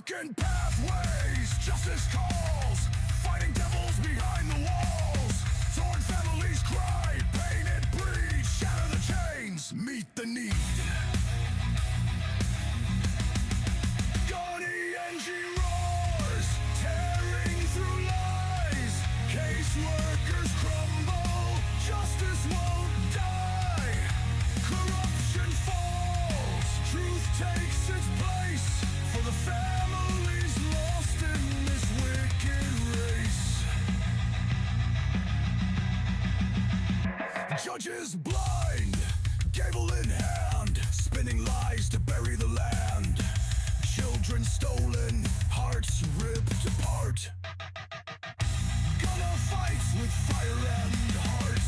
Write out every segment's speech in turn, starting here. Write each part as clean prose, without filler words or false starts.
Darkened pathways, justice calls, fighting devils behind the walls. Torn families cry, pain it breeds, shatter the chains, meet the need. roars, tearing through lies. Caseworkers crumble, justice won't die. Corruption falls, truth takes its place. For the families lost in this wicked race. Judges blind, gavel in hand, spinning lies to bury the land. Children stolen, hearts ripped apart. Gonna fight with fire and heart.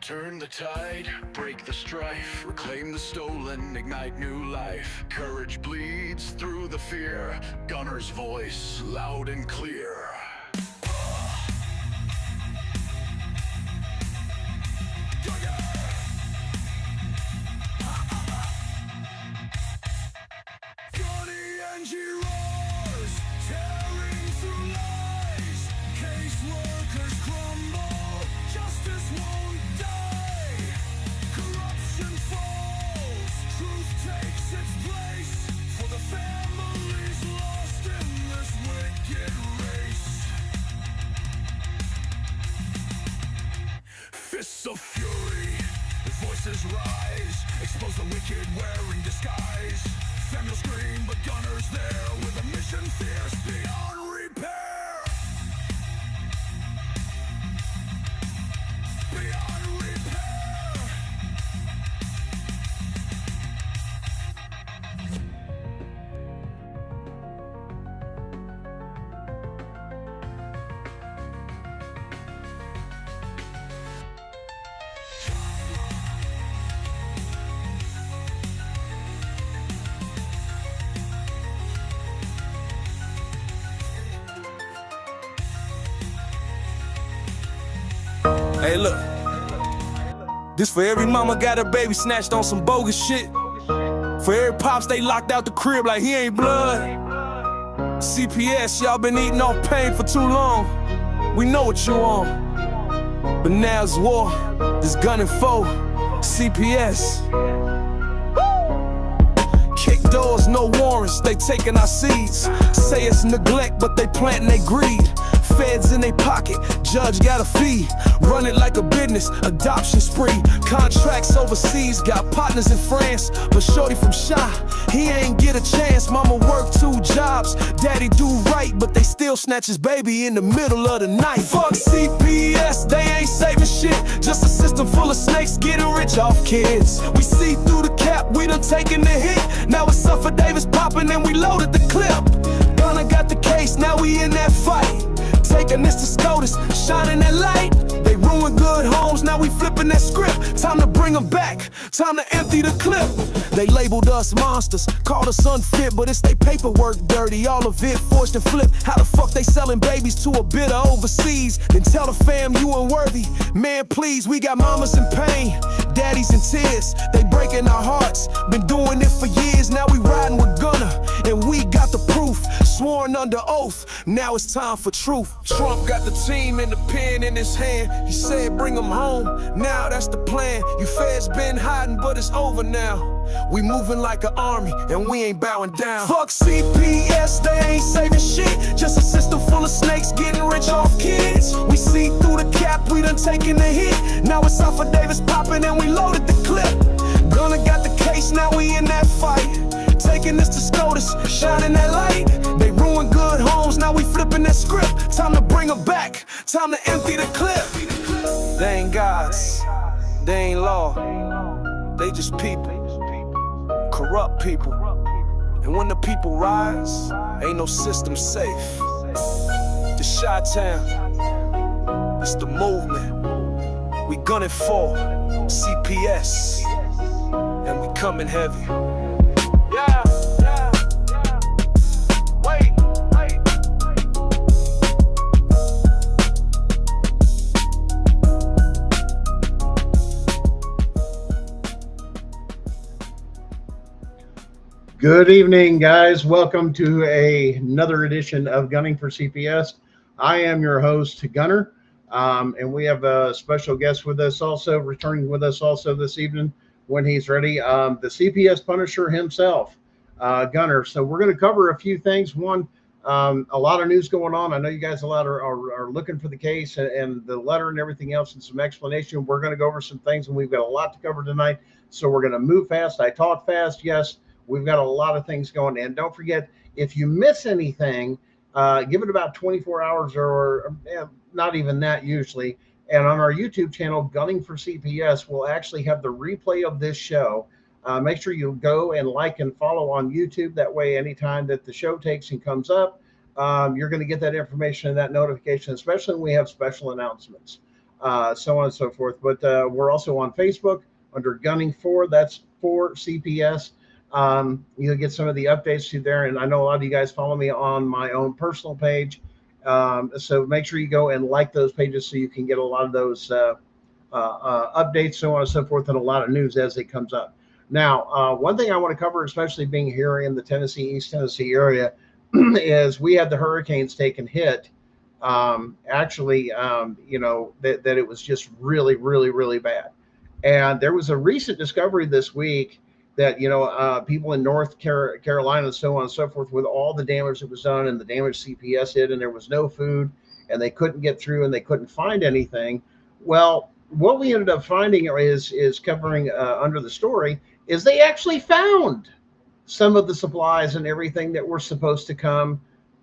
Turn the tide, break the strife, reclaim the stolen, ignite new life. Courage bleeds through the fear, Gunner's voice loud and clear. roars, tearing through lies. Caseworkers crumble, justice won't die. Corruption falls, truth takes its place. For the families lost in this wicked race. Fists of fury, voices rise, expose the wicked wearing disguise. Families scream, but Gunner's there with a mission fierce beyond repair. Beyond repair. Hey look, this for every mama got her baby snatched on some bogus shit. For every pops they locked out the crib like he ain't blood. CPS, y'all been eating off pain for too long. We know what you on, but now it's war, this gun and foe, CPS. Kick doors, no warrants, they taking our seeds. Say it's neglect, but they planting they greed. Feds in they pocket, judge got a fee. Run it like a business, adoption spree. Contracts overseas, got partners in France. But shorty from Shy, he ain't get a chance. Mama work 2 jobs, daddy do right, but they still snatch his baby in the middle of the night. Fuck CPS, they ain't saving shit. Just a system full of snakes getting rich off kids. We see through the cap, we done taken the hit. Now it's Suffer Davis popping and we loaded the clip. Gunna got the case, now we in that fight. Taking this to SCOTUS, shining that light. They ruined good homes, now we flipping that script. Time to bring them back, time to empty the clip. They labeled us monsters, called us unfit, but it's they paperwork dirty, all of it forged and flipped. How the fuck they selling babies to a bidder overseas? Then tell the fam you unworthy. Man, please, we got mamas in pain, daddies in tears. They breaking our hearts, been doing it for years. Now we riding with Gunner, and we got the proof. Sworn under oath, now it's time for truth. Trump got the team and the pen in his hand. He said bring them home, now that's the plan. You feds been hiding, but it's over now. We moving like an army, and we ain't bowing down. Fuck CPS, they ain't saving shit. Just a system full of snakes getting rich off kids. We see through the cap, we done taken the hit. Now it's Suffer Davis popping and we loaded the clip. Gunna got the case, now we in that fight. Taking this to SCOTUS, shining that light. They ruined good homes, now we flipping that script. Time to bring them back, time to empty the clip. They ain't gods, they ain't law, they just people, corrupt people. And when the people rise, ain't no system safe. The Chi-Town, it's the movement. We gunning for CPS, and we coming heavy. Yeah. Good evening, guys. Welcome to another edition of Gunning for CPS. I am your host, Gunner, and we have a special guest with us also, returning with us also this evening when he's ready, the CPS Punisher himself, Gunner. So we're going to cover a few things. One, a lot of news going on. I know you guys a lot are looking for the case and the letter and everything else and some explanation. We're going to go over some things, and we've got a lot to cover tonight. So we're going to move fast. I talk fast, yes. We've got a lot of things going. And don't forget, if you miss anything, give it about 24 hours or not even that usually. And on our YouTube channel, Gunning for CPS, we'll actually have the replay of this show. Make sure you go and like and follow on YouTube. That way, anytime that the show takes and comes up, you're going to get that information and that notification, especially when we have special announcements, so on and so forth. But we're also on Facebook under Gunning for, that's for CPS. You'll get some of the updates to there. And I know a lot of you guys follow me on my own personal page. So make sure you go and like those pages so you can get a lot of those updates, so on and so forth, and a lot of news as it comes up. Now, one thing I want to cover, especially being here in the East Tennessee area, is we had the hurricanes taking hit. That it was just really, really, really bad. And there was a recent discovery this week that, people in North Carolina and so on and so forth, with all the damage that was done and the damage CPS did, and there was no food and they couldn't get through and they couldn't find anything. Well, what we ended up finding is covering under the story is they actually found some of the supplies and everything that were supposed to come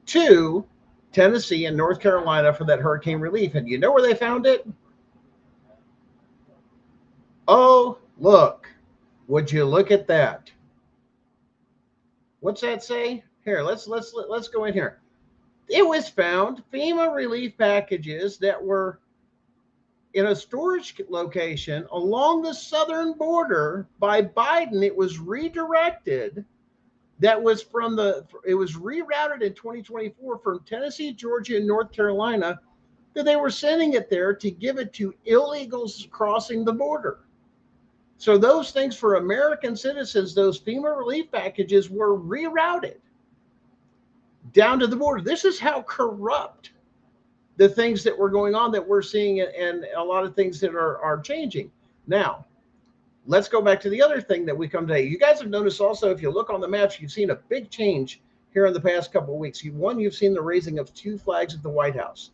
to Tennessee and North Carolina for that hurricane relief. And you know where they found it? Oh, look. Would you look at that? What's that say? Here, let's go in here. It was found FEMA relief packages that were in a storage location along the southern border by Biden. It was redirected. It was rerouted in 2024 from Tennessee, Georgia, and North Carolina, that they were sending it there to give it to illegals crossing the border. So those things for American citizens, those FEMA relief packages were rerouted down to the border. This is how corrupt the things that were going on that we're seeing, and a lot of things that are changing. Now, let's go back to the other thing that we come today. You guys have noticed also, if you look on the maps, you've seen a big change here in the past couple of weeks. You've seen the raising of 2 flags at the White House.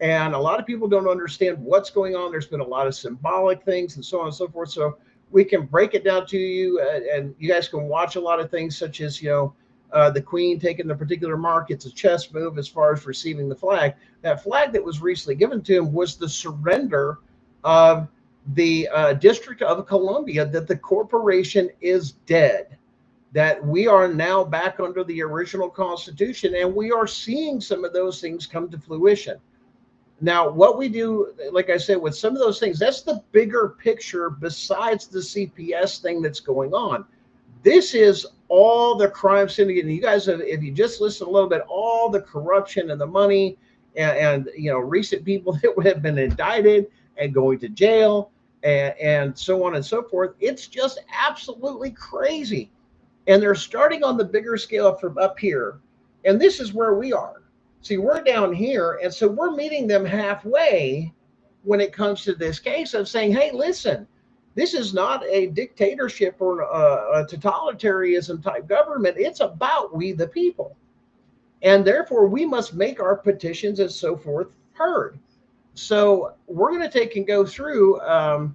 And a lot of people don't understand what's going on. There's been a lot of symbolic things and so on and so forth. So we can break it down to you, and you guys can watch a lot of things, such as, the Queen taking the particular mark. It's a chess move as far as receiving the flag. That flag that was recently given to him was the surrender of the District of Columbia, that the corporation is dead, that we are now back under the original Constitution, and we are seeing some of those things come to fruition. Now, what we do, like I said, with some of those things, that's the bigger picture besides the CPS thing that's going on. This is all the crime syndicate. And you guys have, if you just listen a little bit, all the corruption and the money and recent people that have been indicted and going to jail and so on and so forth. It's just absolutely crazy. And they're starting on the bigger scale from up here. And this is where we are. See, we're down here, and so we're meeting them halfway when it comes to this case of saying, hey, listen, this is not a dictatorship or a totalitarianism type government. It's about we the people. And therefore, we must make our petitions and so forth heard. So we're going to take and go through a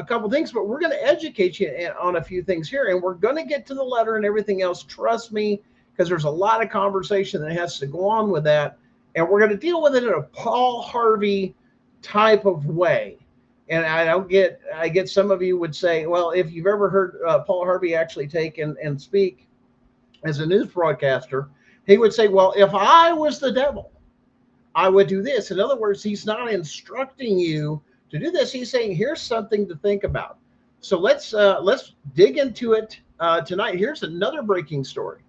couple things, but we're going to educate you on a few things here, and we're going to get to the letter and everything else. Trust me, because there's a lot of conversation that has to go on with that. And we're going to deal with it in a Paul Harvey type of way. And I get some of you would say, well, if you've ever heard Paul Harvey actually take and speak as a news broadcaster, he would say, well, if I was the devil, I would do this. In other words, he's not instructing you to do this. He's saying, here's something to think about. So let's dig into it tonight. Here's another breaking story.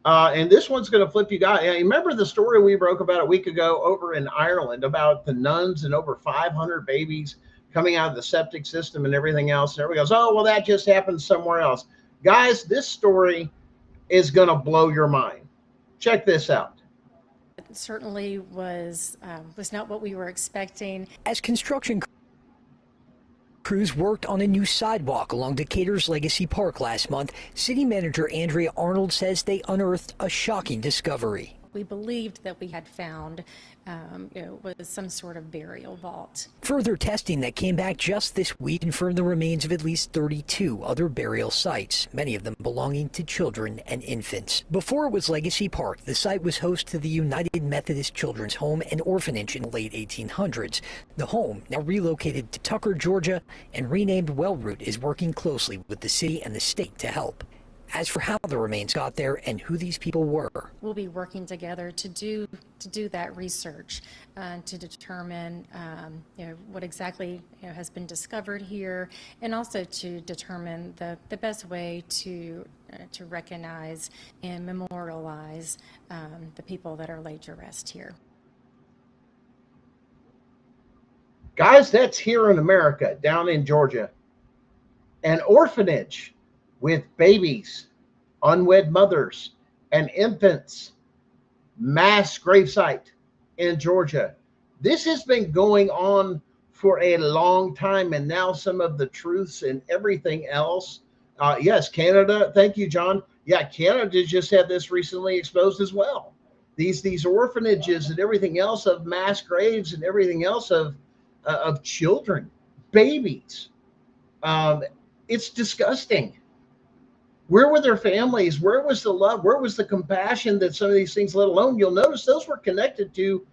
And this one's going to flip you guys. Remember the story we broke about a week ago over in Ireland about the nuns and over 500 babies coming out of the septic system and everything else. And everybody goes, oh, well, that just happened somewhere else. Guys, this story is going to blow your mind. Check this out. It certainly was not what we were expecting. As construction crews worked on a new sidewalk along Decatur's Legacy Park last month, City Manager Andrea Arnold says they unearthed a shocking discovery. We believed that we had found was some sort of burial vault. Further testing that came back just this week confirmed the remains of at least 32 other burial sites, many of them belonging to children and infants. Before it was Legacy Park, the site was host to the United Methodist Children's Home and Orphanage in the late 1800s. The home, now relocated to Tucker, Georgia, and renamed Wellroot, is working closely with the city and the state to help. As for how the remains got there and who these people were, we'll be working together to do that research to determine what exactly has been discovered here, and also to determine the best way to recognize and memorialize the people that are laid to rest here. Guys, that's here in America, down in Georgia. An orphanage with babies, unwed mothers, and infants. Mass gravesite in Georgia. This has been going on for a long time, and now some of the truths and everything else. Yes, Canada. Thank you, John. Yeah, Canada just had this recently exposed as well. These orphanages and everything else of mass graves and everything else of children, babies. It's disgusting. Where were their families? Where was the love? Where was the compassion that some of these things, let alone, you'll notice those were connected to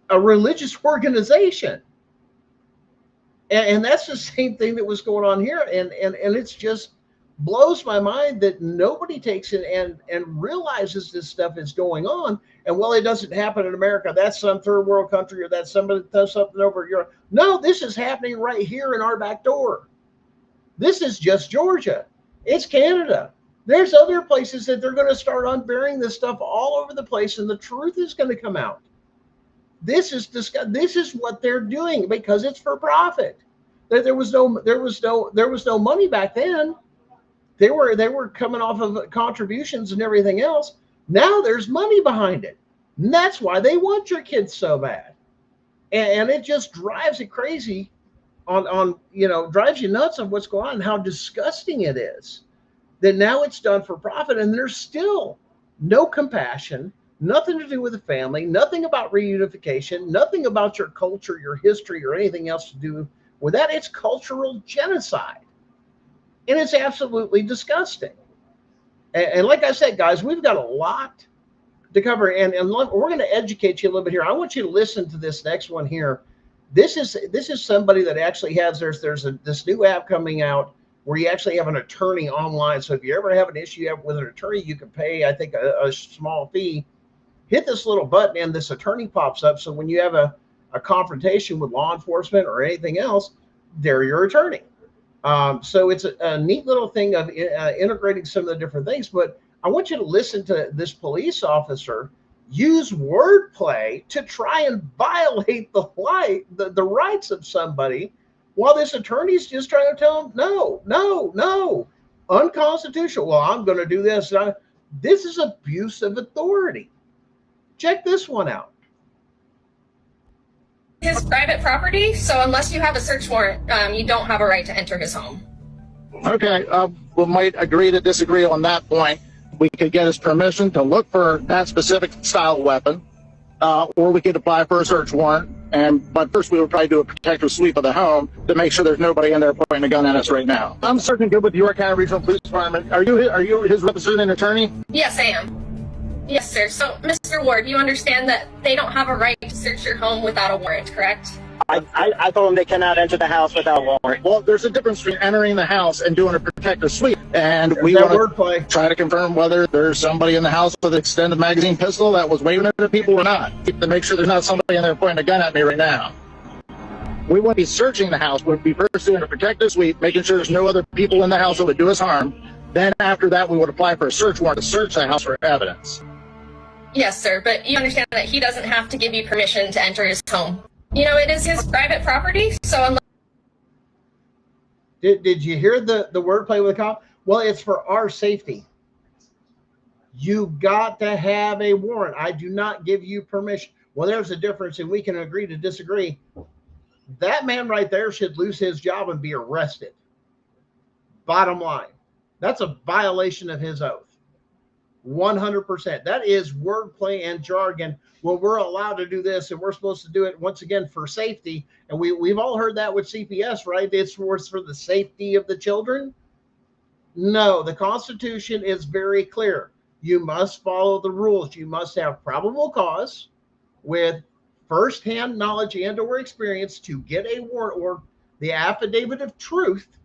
a religious organization. And that's the same thing that was going on here. And it's just blows my mind that nobody takes it and realizes this stuff is going on. And well, it doesn't happen in America. That's some third world country, or that's somebody that does something over Europe. No, this is happening right here in our back door. This is just Georgia. It's Canada. There's other places that they're going to start unburying this stuff all over the place, and the truth is going to come out. This is what they're doing because it's for profit. There was no money back then. They were coming off of contributions and everything else. Now there's money behind it, and that's why they want your kids so bad. And it just drives it crazy. Drives you nuts on what's going on and how disgusting it is that now it's done for profit, and there's still no compassion, nothing to do with the family, nothing about reunification, nothing about your culture, your history, or anything else to do with that. It's cultural genocide, and it's absolutely disgusting. And like I said, guys, we've got a lot to cover, and we're going to educate you a little bit here. I want you to listen to this next one here. This is somebody that actually has this new app coming out where you actually have an attorney online. So if you ever have an issue with an attorney, you can pay, I think, a small fee. Hit this little button and this attorney pops up. So when you have a confrontation with law enforcement or anything else, they're your attorney. So it's a neat little thing of integrating some of the different things. But I want you to listen to this police officer use wordplay to try and violate the rights of somebody, while this attorney's just trying to tell him, no, unconstitutional. Well, I'm going to do this. This is abuse of authority. Check this one out. His private property, so unless you have a search warrant, you don't have a right to enter his home. Okay, we might agree to disagree on that point. We could get his permission to look for that specific style weapon, or we could apply for a search warrant. But first, we would probably do a protective sweep of the home to make sure there's nobody in there pointing a gun at us right now. I'm certainly good with the York County Regional Police Department. Are you his representing attorney? Yes, I am. Yes, sir. So, Mr. Ward, you understand that they don't have a right to search your home without a warrant, correct? I told them they cannot enter the house without a warrant. Well, there's a difference between entering the house and doing a protective sweep. And we want to try to confirm whether there's somebody in the house with an extended magazine pistol that was waving it at people or not. To make sure there's not somebody in there pointing a gun at me right now. We want to be searching the house. We'd be first doing a protective sweep, making sure there's no other people in the house that would do us harm. Then after that, we would apply for a search warrant to search the house for evidence. Yes, sir. But you understand that he doesn't have to give you permission to enter his home. It is his private property, so unless... Did you hear the wordplay with the cop? Well, it's for our safety. You got to have a warrant. I do not give you permission. Well, there's a difference, and we can agree to disagree. That man right there should lose his job and be arrested. Bottom line, that's a violation of his oath. 100%. That is wordplay and jargon. Well, we're allowed to do this, and we're supposed to do it once again for safety. And we've all heard that with CPS, right? It's for the safety of the children. No, the Constitution is very clear. You must follow the rules. You must have probable cause with firsthand knowledge and or experience to get a warrant or the affidavit of truth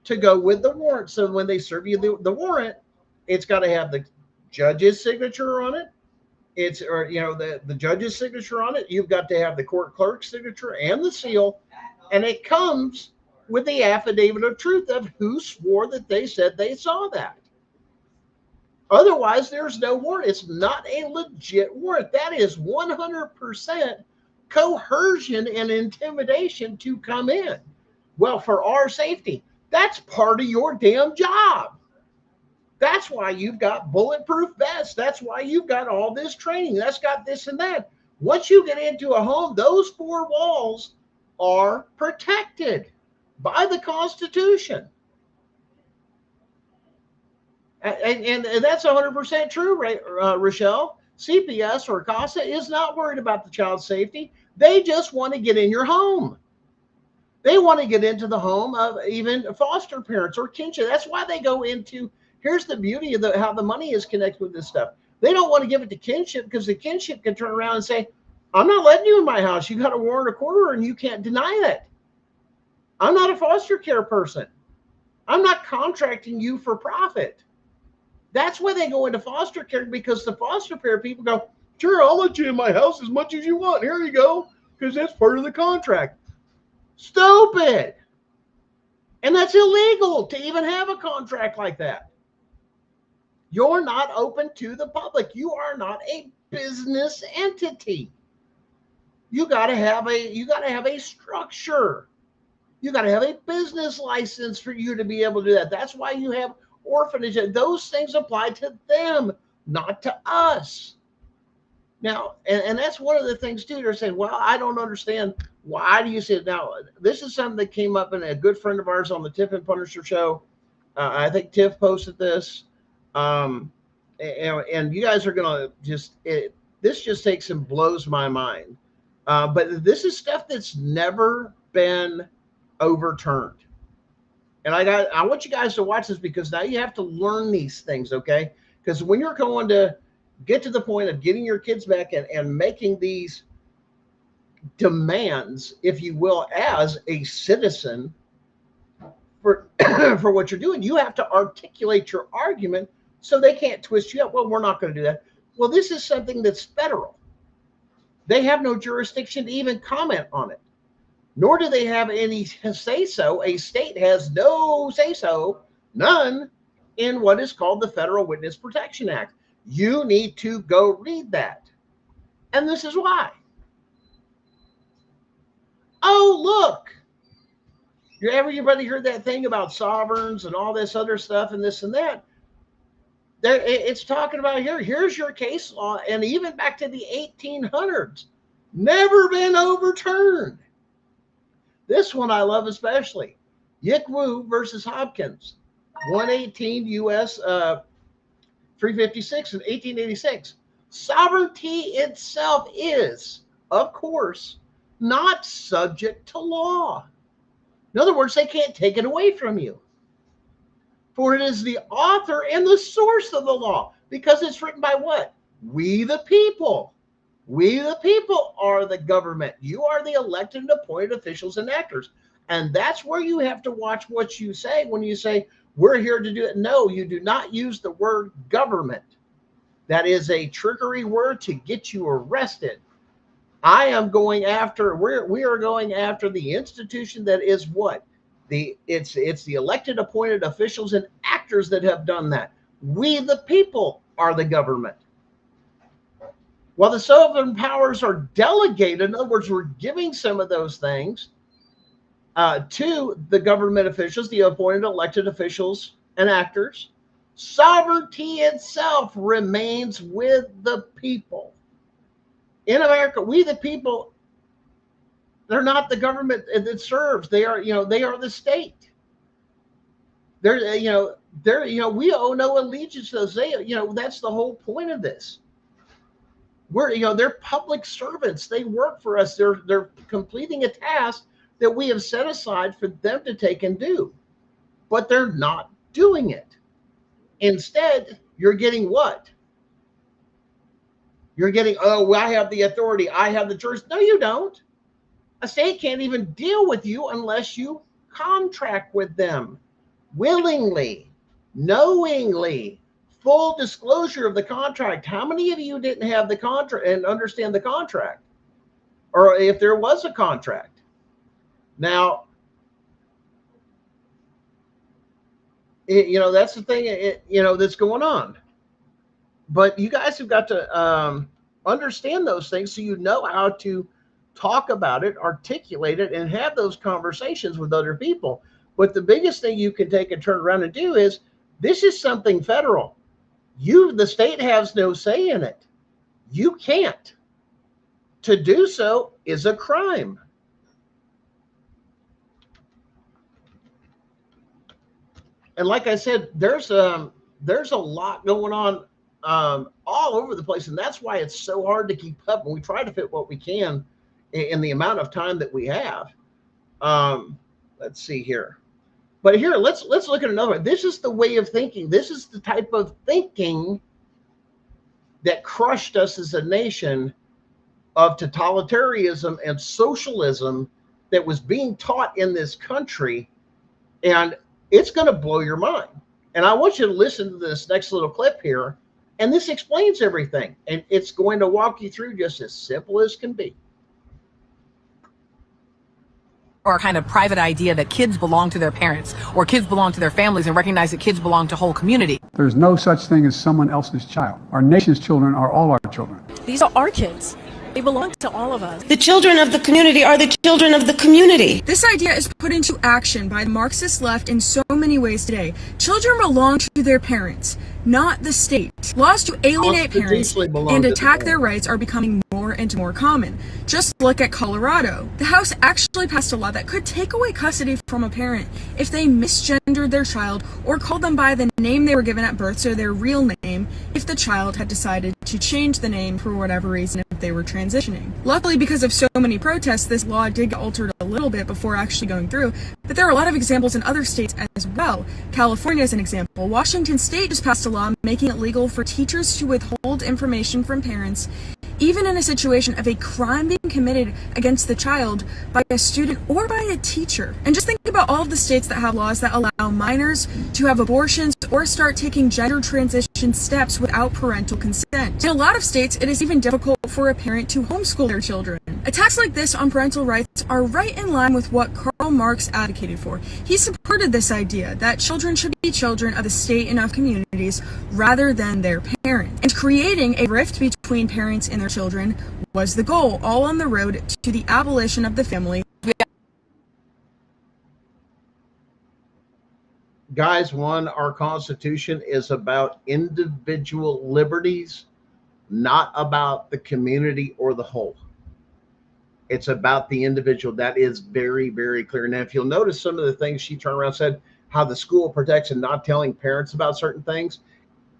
to go with the warrant. So when they serve you the warrant, it's got to have the judge's signature on it. It's, or, you know, the judge's signature on it. You've got to have the court clerk's signature and the seal. And it comes with the affidavit of truth of who swore that they said they saw that. Otherwise, there's no warrant. It's not a legit warrant. That is 100% coercion and intimidation to come in. Well, for our safety, that's part of your damn job. That's why you've got bulletproof vests. That's why you've got all this training. That's got this and that. Once you get into a home, those four walls are protected by the Constitution. And that's 100% true, right, Rochelle? CPS or CASA is not worried about the child's safety. They just want to get in your home. They want to get into the home of even foster parents or kinship. That's why they go into, here's the beauty of how the money is connected with this stuff. They don't want to give it to kinship because the kinship can turn around and say, I'm not letting you in my house. You got a warrant of quarter and you can't deny that. I'm not a foster care person. I'm not contracting you for profit. That's why they go into foster care, because the foster care people go, sure, I'll let you in my house as much as you want. Here you go, because that's part of the contract. Stupid. And that's illegal to even have a contract like that. You're not open to the public. You are not a business entity. You got to have a structure. You got to have a business license for you to be able to do that. That's why you have orphanage. Those things apply to them, not to us. Now, and that's one of the things too. They're saying, well, I don't understand. Why do you say it? Now, this is something that came up in a good friend of ours on the Tiff and Punisher show. I think Tiff posted this. And you guys are going to this just takes and blows my mind. But this is stuff that's never been overturned. And I want you guys to watch this, because now you have to learn these things, okay? Because when you're going to get to the point of getting your kids back and making these demands, if you will, as a citizen for for what you're doing, you have to articulate your argument so they can't twist you up. Well, we're not going to do that. Well, this is something that's federal. They have no jurisdiction to even comment on it, nor do they have any say-so. A state has no say-so, none, in what is called the Federal Witness Protection Act. You need to go read that. And this is why. Oh, look. Everybody heard that thing about sovereigns and all this other stuff and this and that. It's talking about here's your case law, and even back to the 1800s, never been overturned. This one I love especially. Yick-Woo versus Hopkins, 118 U.S. 356 in 1886. Sovereignty itself is, of course, not subject to law. In other words, they can't take it away from you. For it is the author and the source of the law, because it's written by what? We the people. We the people are the government. You are the elected and appointed officials and actors. And that's where you have to watch what you say when you say, we're here to do it. No, you do not use the word government. That is a trickery word to get you arrested. I am going after, we are going after the institution that is what? It's the elected, appointed officials and actors that have done that. We, the people, are the government. While the sovereign powers are delegated, in other words, we're giving some of those things to the government officials, the appointed, elected officials and actors, Sovereignty itself remains with the people. In America, we the people, they're not the government that serves. They are, they are the state. We owe no allegiance to those. That's the whole point of this. They're public servants. They work for us. They're completing a task that we have set aside for them to take and do, but they're not doing it. Instead, you're getting what? You're getting, oh, well, I have the authority. I have the jurisdiction. No, you don't. A state can't even deal with you unless you contract with them willingly, knowingly, full disclosure of the contract. How many of you didn't have the contract and understand the contract? Or if there was a contract? Now, that's the thing, that's going on. But you guys have got to understand those things so you know how to talk about it, articulate it, and have those conversations with other people. But the biggest thing you can take and turn around and do is, this is something federal. The state has no say in it. You can't. To do so is a crime. And like I said, there's a lot going on all over the place, and that's why it's so hard to keep up. And we try to fit what we can in the amount of time that we have. Let's see here. But here, let's look at another one. This is the way of thinking. This is the type of thinking that crushed us as a nation, of totalitarianism and socialism that was being taught in this country. And it's going to blow your mind. And I want you to listen to this next little clip here. And this explains everything. And it's going to walk you through just as simple as can be. Or a kind of private idea that kids belong to their parents or kids belong to their families, and recognize that kids belong to whole community. There's no such thing as someone else's child. Our nation's children are all our children. These are our kids. They belong to all of us. The children of the community are the children of the community. This idea is put into action by the Marxist left in so many ways today. Children belong to their parents, not the state. Laws to alienate parents and attack their rights are becoming more and more common. Just look at Colorado. The House actually passed a law that could take away custody from a parent if they misgendered their child or called them by the name they were given at birth, so their real name, if the child had decided to change the name for whatever reason if they were transitioning. Luckily, because of so many protests, this law did get altered a little bit before actually going through, but there are a lot of examples in other states as well. California is an example. Washington State just passed a law making it legal for teachers to withhold information from parents, even in a situation of a crime being committed against the child by a student or by a teacher. And just think about all of the states that have laws that allow minors to have abortions or start taking gender transition steps without parental consent. In a lot of states, it is even difficult for a parent to homeschool their children. Attacks like this on parental rights are right in line with what Karl Marx advocated for. He supported this idea that children should be children of the state and of communities rather than their parents. And creating a rift between parents and their children was the goal, all on the road to the abolition of the family. Guys, one, our Constitution is about individual liberties, not about the community or the whole. It's about the individual. That is very, very clear. Now, if you'll notice some of the things she turned around and said, how the school protects and not telling parents about certain things.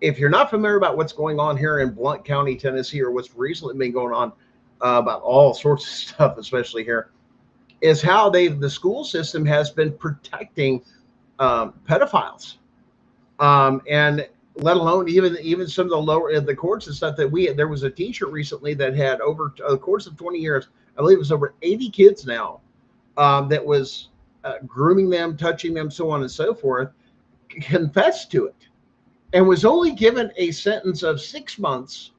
If you're not familiar about what's going on here in Blount County, Tennessee, or what's recently been going on about all sorts of stuff, especially here, is how the school system has been protecting pedophiles, and let alone even some of the lower the courts and stuff that there was a teacher recently that had over the course of 20 years, I believe it was over 80 kids now, that was grooming them, touching them, so on and so forth, confessed to it, and was only given a sentence of 6 months.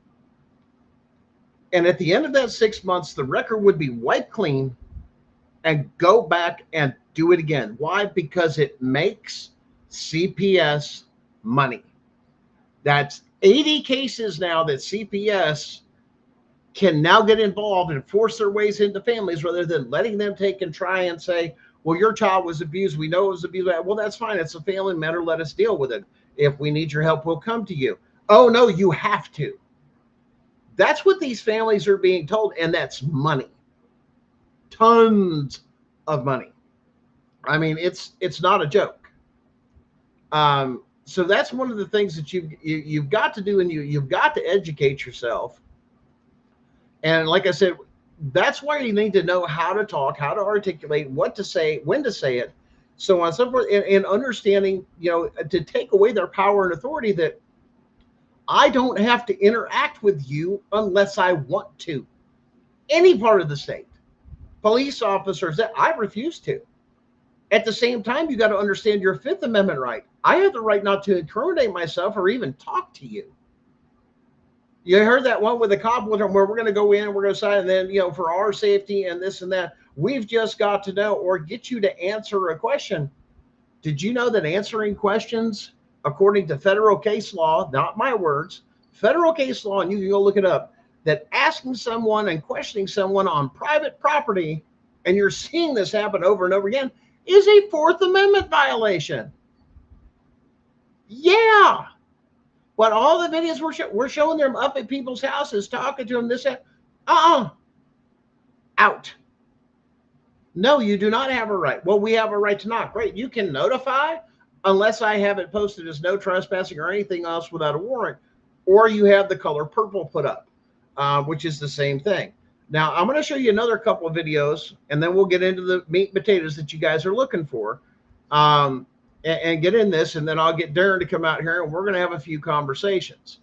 And at the end of that 6 months, the record would be wiped clean and go back and do it again. Why? Because it makes CPS money. That's 80 cases now that CPS can now get involved and force their ways into families rather than letting them take and try and say, well, your child was abused. We know it was abused. Well, that's fine. It's a family matter. Let us deal with it. If we need your help, we'll come to you. Oh, no, you have to. That's what these families are being told, and that's money. Tons of money. I mean, it's not a joke. So that's one of the things that you've got to do, and you've got to educate yourself. And like I said, that's why you need to know how to talk, how to articulate, what to say, when to say it, so on and so forth, and understanding, to take away their power and authority, that I don't have to interact with you unless I want to. Any part of the state, police officers, that I refuse to. At the same time, you got to understand your Fifth Amendment right. I have the right not to incriminate myself or even talk to you. You heard that one with the cop where we're going to go in and we're going to sign, and then, for our safety and this and that, we've just got to know or get you to answer a question. Did you know that answering questions, according to federal case law, not my words, federal case law, and you can go look it up, that asking someone and questioning someone on private property, and you're seeing this happen over and over again, is a Fourth Amendment violation. Yeah. But all the videos we're showing them up at people's houses, talking to them, this, that. Out. No, you do not have a right. Well, we have a right to knock. Great. You can notify, unless I have it posted as no trespassing or anything else without a warrant, or you have the color purple put up, which is the same thing. Now, I'm going to show you another couple of videos, and then we'll get into the meat and potatoes that you guys are looking for, and get in this, and then I'll get Darren to come out here, and we're going to have a few conversations.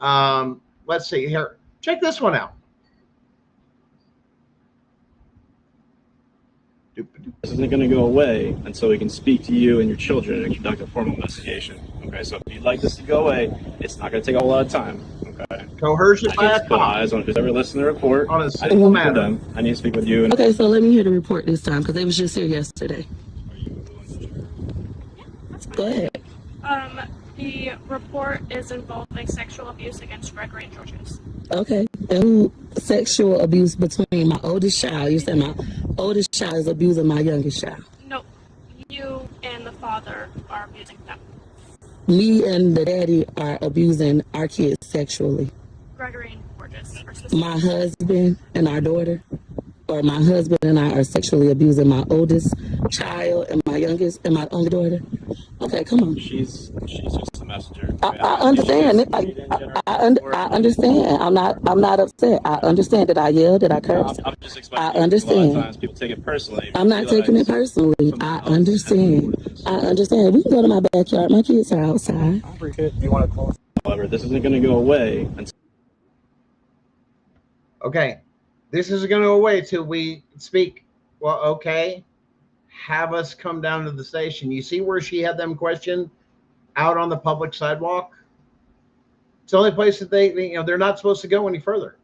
Let's see here. Check this one out. This isn't going to go away until we can speak to you and your children and conduct a formal investigation. Okay, so if you'd like this to go away, it's not going to take a whole lot of time. Okay. Coercion by a cop. Eyes on who's ever listened to the report. On a single matter. I need to speak with you. Okay, so let me hear the report this time, because they was just here yesterday. Go ahead. The report is involving sexual abuse against Gregory and Georges. Okay. And sexual abuse between my oldest child. You said my oldest child is abusing my youngest child. No, you and the father are abusing them. Me and the daddy are abusing our kids sexually. Gregory and Georges are sisters. My husband and our daughter, or my husband and I are sexually abusing my oldest child and my youngest and my only daughter. Okay, come on. She's just a messenger. I understand it. I understand. I'm not upset. I understand. Did I yell? Did I curse? I'm just explaining. I understand. A lot of times people take it personally. I'm not taking it personally. I understand. I understand. We can go to my backyard. My kids are outside. You want to close? However, this isn't going to go away until. Okay, this isn't going to go away till we speak. Well, okay. Have us come down to the station. You see where she had them questioned out on the public sidewalk? It's the only place that they're not supposed to go any further.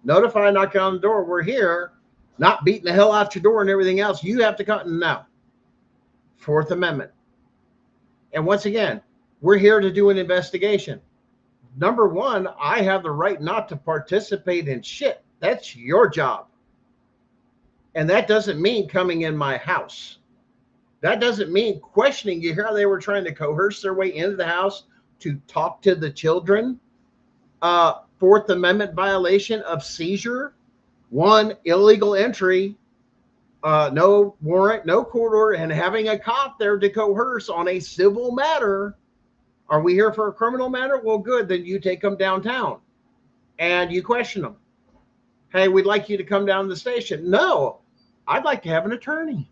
Notify, knock on the door. We're here, not beating the hell out your door and everything else. You have to come. No. Fourth Amendment. And once again, we're here to do an investigation. Number one, I have the right not to participate in shit. That's your job. And that doesn't mean coming in my house. That doesn't mean questioning. You hear how they were trying to coerce their way into the house to talk to the children? Fourth Amendment violation of seizure. One, illegal entry. No warrant, no court order, and having a cop there to coerce on a civil matter. Are we here for a criminal matter? Well, good. Then you take them downtown and you question them. Hey, we'd like you to come down to the station. No, I'd like to have an attorney.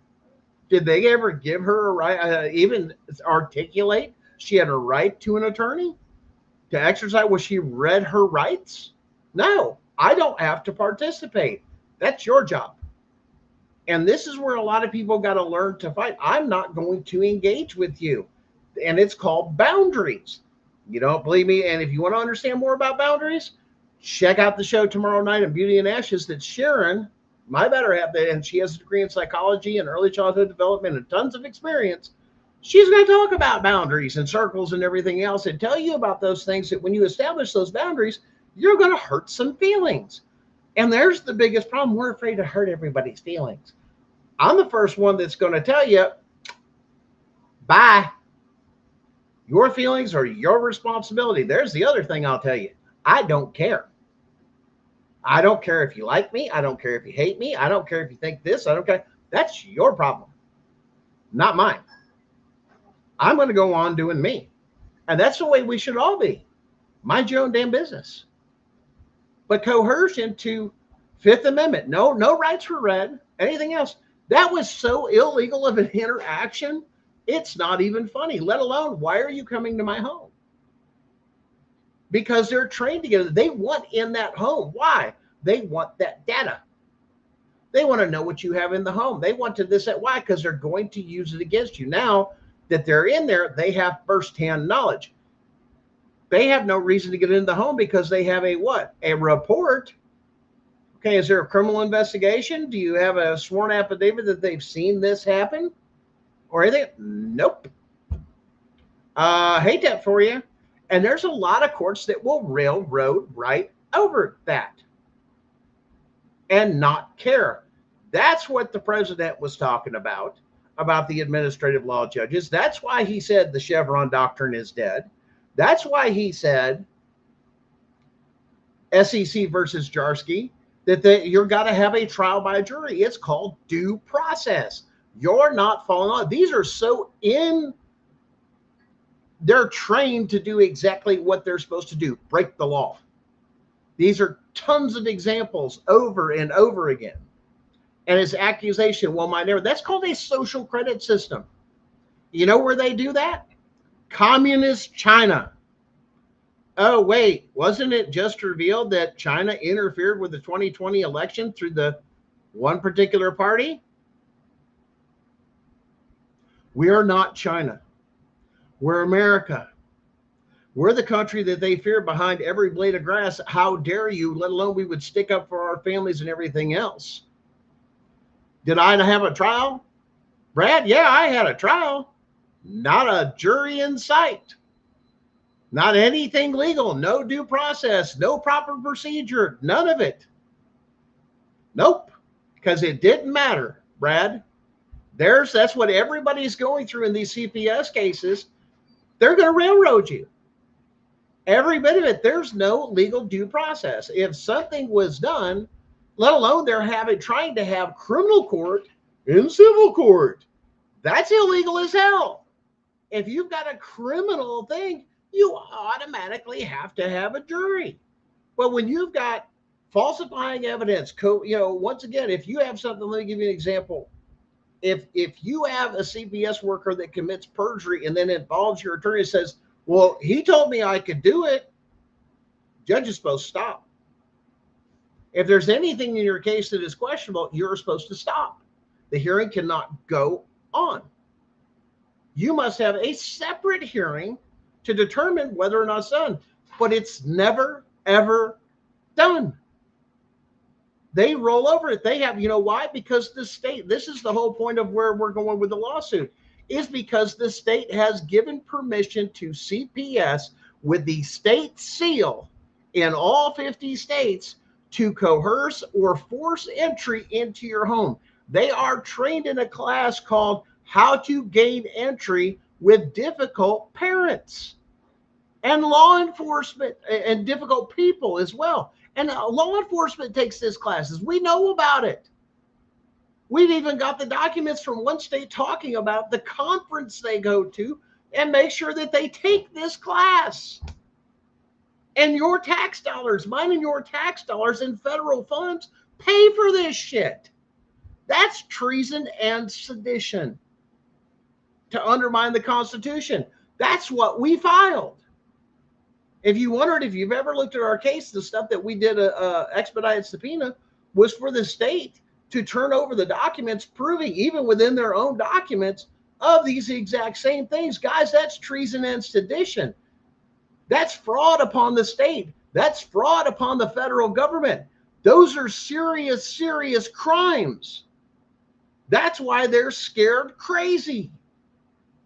Did they ever give her a right, even articulate she had a right to an attorney to exercise? Was she read her rights? No, I don't have to participate. That's your job. And this is where a lot of people got to learn to fight. I'm not going to engage with you. And it's called boundaries. You don't believe me? And if you want to understand more about boundaries, check out the show tomorrow night on Beauty and Ashes that Sharon, my better half, and she has a degree in psychology and early childhood development and tons of experience. She's going to talk about boundaries and circles and everything else and tell you about those things that when you establish those boundaries, you're going to hurt some feelings. And there's the biggest problem. We're afraid to hurt everybody's feelings. I'm the first one that's going to tell you, bye. Your feelings are your responsibility. There's the other thing I'll tell you. I don't care. I don't care if you like me. I don't care if you hate me. I don't care if you think this. I don't care. That's your problem, not mine. I'm going to go on doing me. And that's the way we should all be. Mind your own damn business. But coercion to Fifth Amendment, no rights were read, anything else. That was so illegal of an interaction, it's not even funny, let alone, why are you coming to my home? Because they're trained together. They want in that home. Why? They want that data. They want to know what you have in the home. They want to this, that. Why? Because they're going to use it against you. Now that they're in there, they have firsthand knowledge. They have no reason to get into the home because they have a what? A report. Okay, is there a criminal investigation? Do you have a sworn affidavit that they've seen this happen? Or anything? Nope. Hate that for you. And there's a lot of courts that will railroad right over that and not care. That's what the president was talking about the administrative law judges. That's why he said the Chevron doctrine is dead. That's why he said SEC versus Jarsky, that you're got to have a trial by jury. It's called due process. You're not following on. These are so they're trained to do exactly what they're supposed to do, break the law. These are tons of examples over and over again. And his accusation, well, my neighbor, that's called a social credit system. You know where they do that? Communist China. Oh, wait, wasn't it just revealed that China interfered with the 2020 election through the one particular party? We are not China. We're America. We're the country that they fear behind every blade of grass. How dare you, let alone we would stick up for our families and everything else. Did I have a trial? Brad, yeah, I had a trial. Not a jury in sight. Not anything legal. No due process. No proper procedure. None of it. Nope. Because it didn't matter, Brad. That's what everybody's going through in these CPS cases. They're going to railroad you. Every bit of it. There's no legal due process. If something was done, let alone they're trying to have criminal court in civil court. That's illegal as hell. If you've got a criminal thing, you automatically have to have a jury. But when you've got falsifying evidence, once again, if you have something, let me give you an example. If you have a CPS worker that commits perjury and then involves your attorney and says, well, he told me I could do it, judge is supposed to stop. If there's anything in your case that is questionable, you're supposed to stop. The hearing cannot go on. You must have a separate hearing to determine whether or not it's done. But it's never, ever done. They roll over it. They have, you know why? Because the state, this is the whole point of where we're going with the lawsuit, is because the state has given permission to CPS with the state seal in all 50 states to coerce or force entry into your home. They are trained in a class called How to Gain Entry with Difficult Parents and law enforcement and difficult people as well. And law enforcement takes this classes. We know about it. We've even got the documents from one state talking about the conference they go to and make sure that they take this class. And your tax dollars, mine and your tax dollars and federal funds pay for this shit. That's treason and sedition to undermine the Constitution. That's what we filed. If you wondered if you've ever looked at our case, the stuff that we did a expedited subpoena was for the state to turn over the documents proving, even within their own documents, of these exact same things. Guys, that's treason and sedition. That's fraud upon the state. That's fraud upon the federal government. Those are serious, serious crimes. That's why they're scared crazy.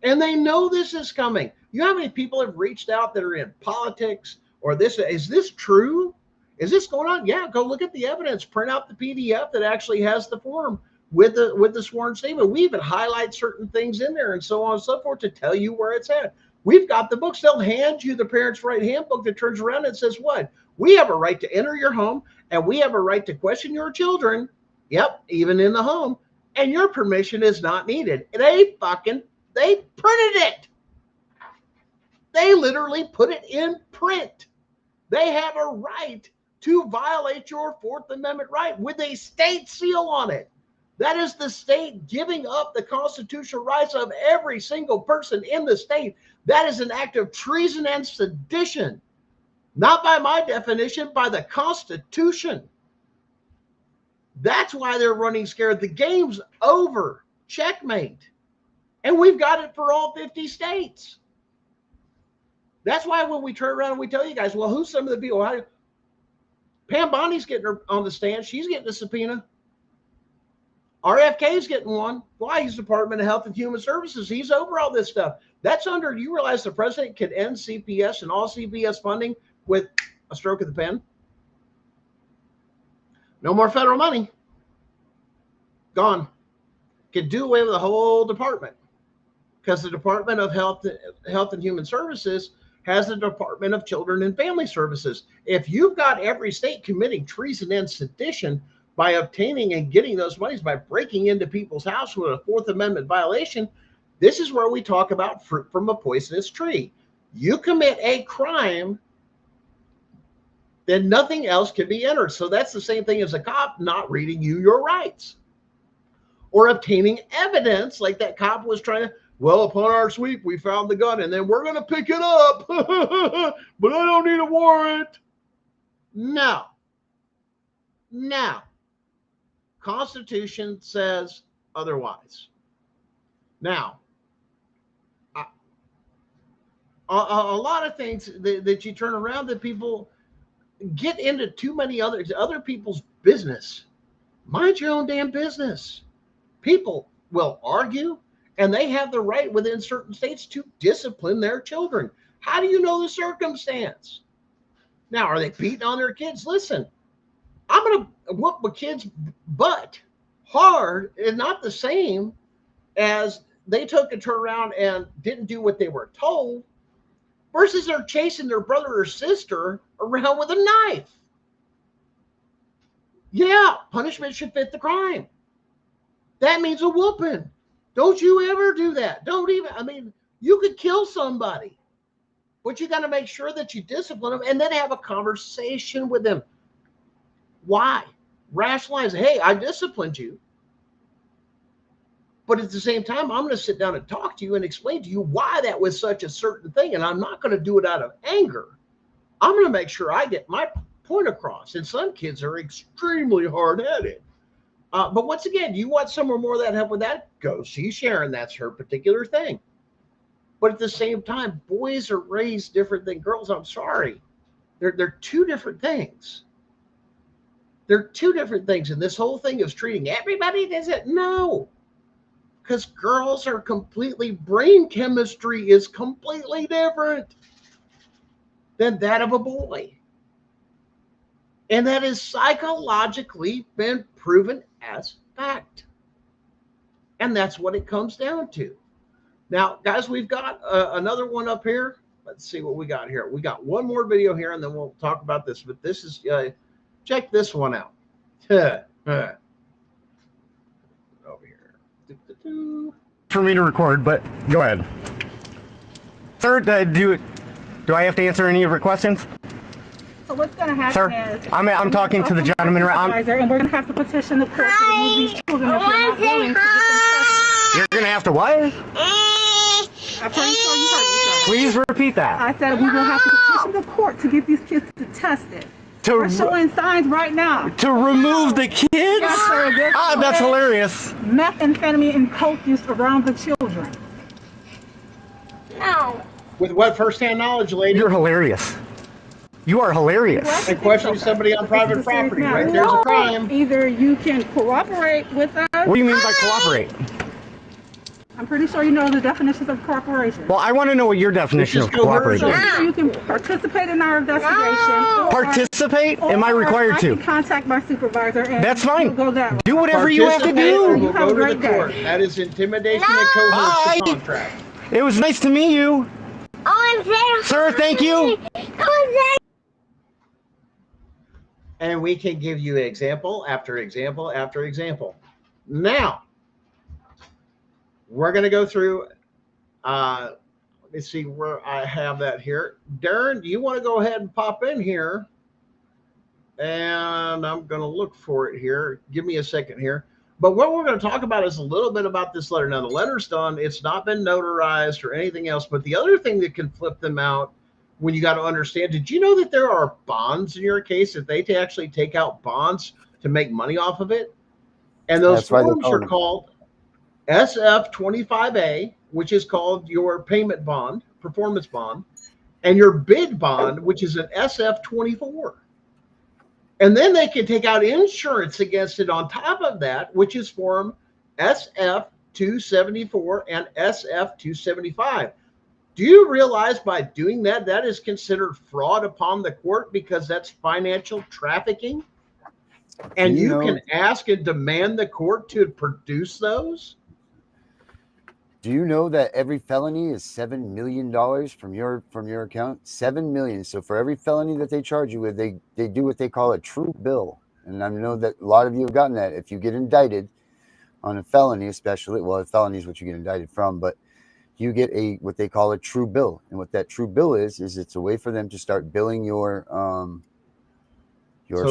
And they know this is coming. You know how many people have reached out that are in politics or this? Is this true? Is this going on? Yeah, go look at the evidence. Print out the PDF that actually has the form with the sworn statement. We even highlight certain things in there and so on and so forth to tell you where it's at. We've got the books. They'll hand you the parents' right handbook that turns around and says what? We have a right to enter your home, and we have a right to question your children. Yep, even in the home. And your permission is not needed. They printed it. They literally put it in print. They have a right to violate your Fourth Amendment right with a state seal on it. That is the state giving up the constitutional rights of every single person in the state. That is an act of treason and sedition. Not by my definition, by the Constitution. That's why they're running scared. The game's over. Checkmate. And we've got it for all 50 states. That's why when we turn around and we tell you guys, well, who's some of the people? Pam Bondi's getting her on the stand. She's getting a subpoena. RFK's getting one. Why? He's Department of Health and Human Services. He's over all this stuff. That's under, you realize the president could end CPS and all CPS funding with a stroke of the pen? No more federal money. Gone. Could do away with the whole department because the Department of Health and Human Services has the Department of Children and Family Services. If you've got every state committing treason and sedition by obtaining and getting those monies, by breaking into people's house with a Fourth Amendment violation, this is where we talk about fruit from a poisonous tree. You commit a crime, then nothing else can be entered. So that's the same thing as a cop not reading you your rights or obtaining evidence like that cop was trying to, well, upon our sweep, we found the gun and then we're going to pick it up, but I don't need a warrant. No. Constitution says otherwise. Now, a lot of things that you turn around that people get into too many other people's business. Mind your own damn business. People will argue, and they have the right within certain states to discipline their children. How do you know the circumstance? Now, are they beating on their kids? Listen, I'm going to whoop my kid's butt hard and not the same as they took a turn around and didn't do what they were told versus they're chasing their brother or sister around with a knife. Yeah, punishment should fit the crime. That means a whooping. Don't you ever do that. You could kill somebody, but you got to make sure that you discipline them and then have a conversation with them. Why? Rationalize, hey, I disciplined you. But at the same time, I'm going to sit down and talk to you and explain to you why that was such a certain thing. And I'm not going to do it out of anger. I'm going to make sure I get my point across. And some kids are extremely hard-headed. But once again, you want some or more of that help with that? Go see Sharon. That's her particular thing. But at the same time, boys are raised different than girls. I'm sorry. They're two different things. They're two different things. And this whole thing is treating everybody as it. No. Because girls are brain chemistry is completely different than that of a boy. And that is psychologically been proven as fact. And that's what it comes down to. Now, guys, we've got another one up here. Let's see what we got here. We got one more video here, and then we'll talk about this. But this is, check this one out. Over here. For me to record, but go ahead. Sir, do I have to answer any of your questions? So what's going to happen Sir, is... I'm talking to the gentleman. And we're going to have to petition the court to remove these children if you're not willing to get them tested. You're going to have to what? I'm pretty sure you heard me, sir. Please repeat that. I said we will have to petition the court to get these kids tested. We're showing signs right now. To remove the kids? Yes, sir. That's hilarious. Methamphetamine and coke use around the children. No. With what firsthand knowledge, lady? You're hilarious. You are hilarious. And questioning somebody on private property, right? There's a crime. Either you can cooperate with us. What do you mean by cooperate? I'm pretty sure you know the definitions of cooperation. Well, I want to know what your definition of cooperation is. So you can participate in our investigation. Participate? Am I required to? I can contact my supervisor. And that's fine. We'll go that way. Do whatever you have to do. You have a great day. That is intimidation and coercion contract. It was nice to meet you. Sir, thank you. And we can give you example after example after example. Now, we're going to go through, let me see where I have that here. Darren, do you want to go ahead and pop in here? And I'm going to look for it here. Give me a second here. But what we're going to talk about is a little bit about this letter. Now, the letter's done. It's not been notarized or anything else. But the other thing that can flip them out when you got to understand, did you know that there are bonds in your case, that they actually take out bonds to make money off of it? And those forms are called SF-25A, which is called your payment bond, performance bond, and your bid bond, which is an SF-24. And then they can take out insurance against it on top of that, which is form SF-274 and SF-275. Do you realize by doing that, that is considered fraud upon the court because that's financial trafficking? And you can ask and demand the court to produce those? Do you know that every felony is $7 million from your account? $7 million. So for every felony that they charge you with, they do what they call a true bill. And I know that a lot of you have gotten that. If you get indicted on a felony, especially, well, a felony is what you get indicted from, but you get what they call a true bill. And what that true bill is it's a way for them to start billing your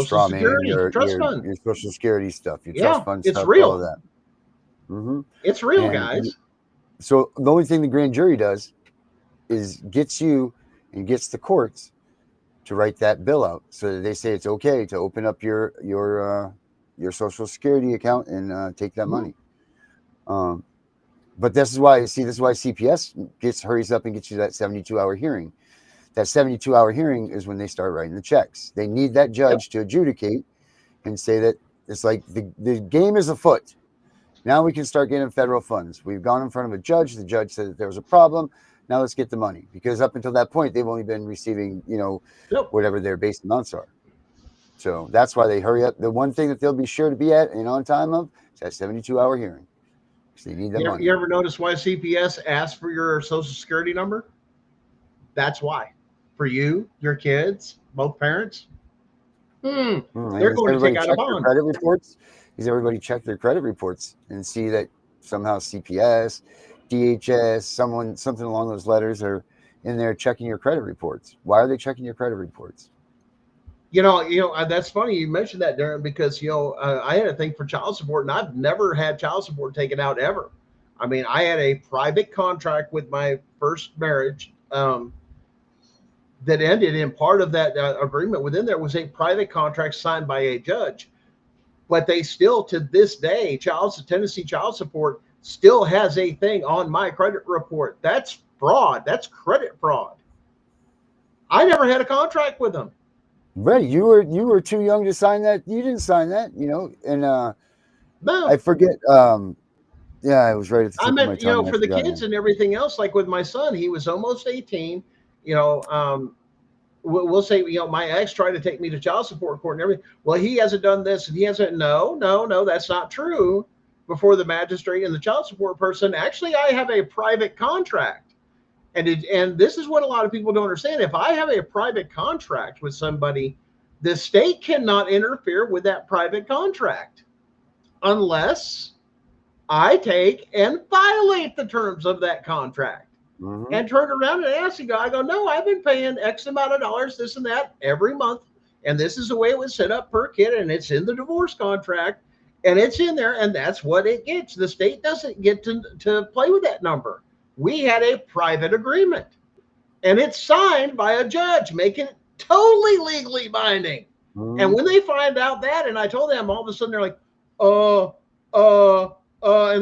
straw man, your Social Security stuff, your trust fund stuff, all of that. Mm-hmm. It's real, guys. So the only thing the grand jury does is gets you and gets the courts to write that bill out, so that they say it's okay to open up your Social Security account and take that money. But this is why CPS hurries up and gets you that 72-hour hearing. That 72-hour hearing is when they start writing the checks. They need that judge to adjudicate and say that it's like the game is afoot. Now we can start getting federal funds. We've gone in front of a judge. The judge said that there was a problem. Now let's get the money, because up until that point, they've only been receiving, whatever their base amounts are. So that's why they hurry up. The one thing that they'll be sure to be at and on time of is that 72-hour hearing. So they need that money. You ever notice why CPS asks for your Social Security number? That's why. For you, your kids, both parents. They're going to take out a bond. Credit reports. Does everybody check their credit reports and see that somehow CPS, DHS, something along those letters are in there checking your credit reports? Why are they checking your credit reports? That's funny you mentioned that, Darren, because I had a thing for child support, and I've never had child support taken out ever. I mean, I had a private contract with my first marriage that ended, and part of that agreement within there was a private contract signed by a judge. But they still, to this day, Tennessee child support still has a thing on my credit report. That's fraud. That's credit fraud. I never had a contract with them. Right. You were too young to sign that. You didn't sign that, and no. I forget. Yeah, I was right at the tip of my tongue. For the kids and everything else, like with my son, he was almost 18. We'll say, my ex tried to take me to child support court and everything. Well, he hasn't done this, and he hasn't. No, that's not true. Before the magistrate and the child support person, actually, I have a private contract, and this is what a lot of people don't understand. If I have a private contract with somebody, the state cannot interfere with that private contract unless I take and violate the terms of that contract. Mm-hmm. And turn around and ask the guy, I go, no, I've been paying X amount of dollars, this and that, every month. And this is the way it was set up per kid. And it's in the divorce contract. And it's in there. And that's what it gets. The state doesn't get to play with that number. We had a private agreement. And it's signed by a judge, making it totally legally binding. Mm-hmm. And when they find out that, and I told them, all of a sudden they're like, and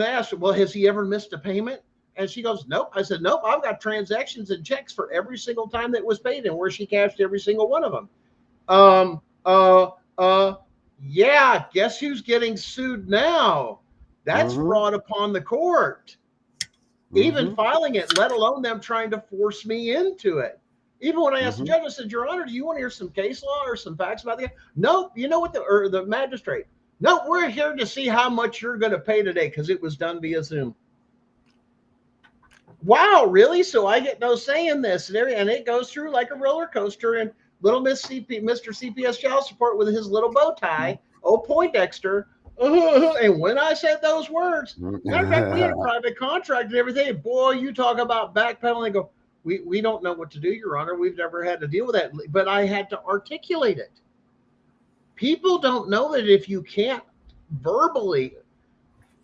they asked, well, has he ever missed a payment? And she goes, nope. I said, nope, I've got transactions and checks for every single time that was paid and where she cashed every single one of them. Yeah, guess who's getting sued now? That's fraud upon the court. Even filing it, let alone them trying to force me into it. Even when I asked the judge, I said, Your Honor, do you want to hear some case law or some facts about the? Nope. You know what? The magistrate. Nope. We're here to see how much you're going to pay today because it was done via Zoom. Wow, really? So I get no say in this, and it goes through like a roller coaster. And little Mr. CPS child support with his little bow tie, oh Poindexter. And when I said those words, matter of fact, we had a private contract and everything. Boy, you talk about backpedaling. Go, we don't know what to do, Your Honor. We've never had to deal with that, but I had to articulate it. People don't know that if you can't verbally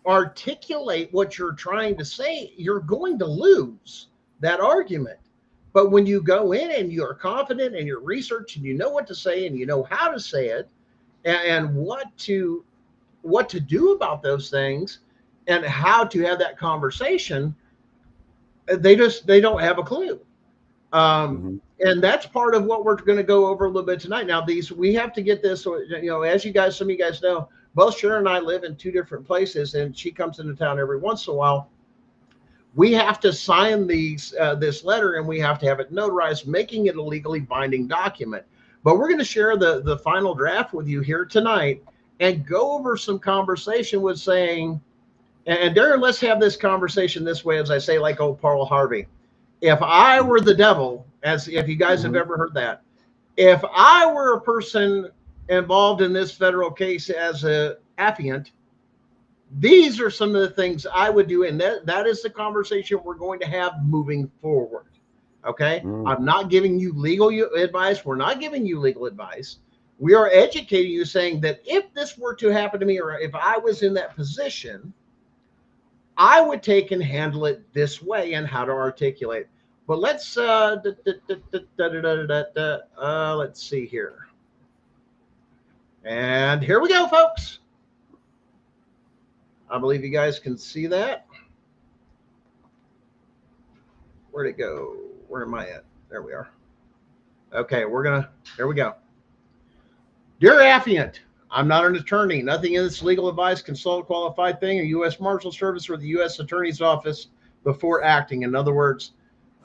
articulate what you're trying to say, you're going to lose that argument. But when you go in and you're confident and you're research and you know what to say and you know how to say it and what to do about those things and how to have that conversation, they don't have a clue. And that's part of what we're going to go over a little bit tonight. Now, we have to get this, as some of you guys know, both Sharon and I live in two different places, and she comes into town every once in a while. We have to sign this letter, and we have to have it notarized, making it a legally binding document. But we're going to share the final draft with you here tonight and go over some conversation with saying, and Darren, let's have this conversation this way, as I say, like old Pearl Harvey. If I were the devil, as if you guys have ever heard that, if I were a person involved in this federal case as a affiant, these are some of the things I would do. And that is the conversation we're going to have moving forward. Okay. I'm not giving you legal advice. We're not giving you legal advice. We are educating you, saying that if this were to happen to me, or if I was in that position, I would take and handle it this way and how to articulate. But let's let's see here. And here we go, folks. I believe you guys can see that. Where'd it go? Where am I at? There we are. Okay, here we go. Dear affiant, I'm not an attorney. Nothing in this legal advice, consult qualified thing, or U.S. Marshal Service or the U.S. Attorney's Office before acting. In other words,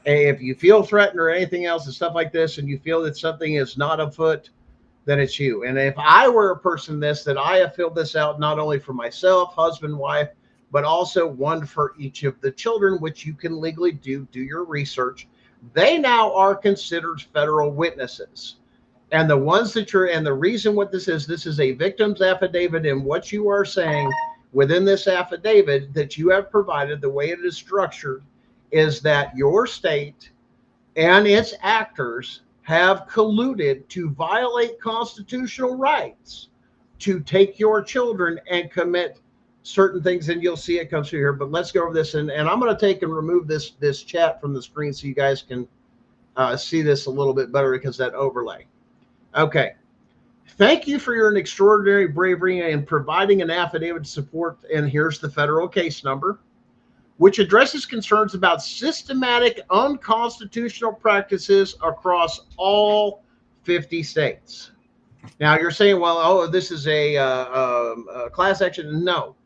if you feel threatened or anything else and stuff like this, and you feel that something is not afoot, then it's you. And if I were a person that I have filled this out not only for myself, husband, wife, but also one for each of the children, which you can legally do your research. They now are considered federal witnesses. And the ones and the reason what this is a victim's affidavit, and what you are saying within this affidavit that you have provided, the way it is structured, is that your state and its actors have colluded to violate constitutional rights to take your children and commit certain things. And you'll see it comes through here. But let's go over this. And I'm going to take and remove this chat from the screen so you guys can see this a little bit better, because that overlay. Okay. Thank you for your extraordinary bravery in providing an affidavit support. And here's the federal case number, which addresses concerns about systematic unconstitutional practices across all 50 states. Now you're saying, well, this is a class action. No,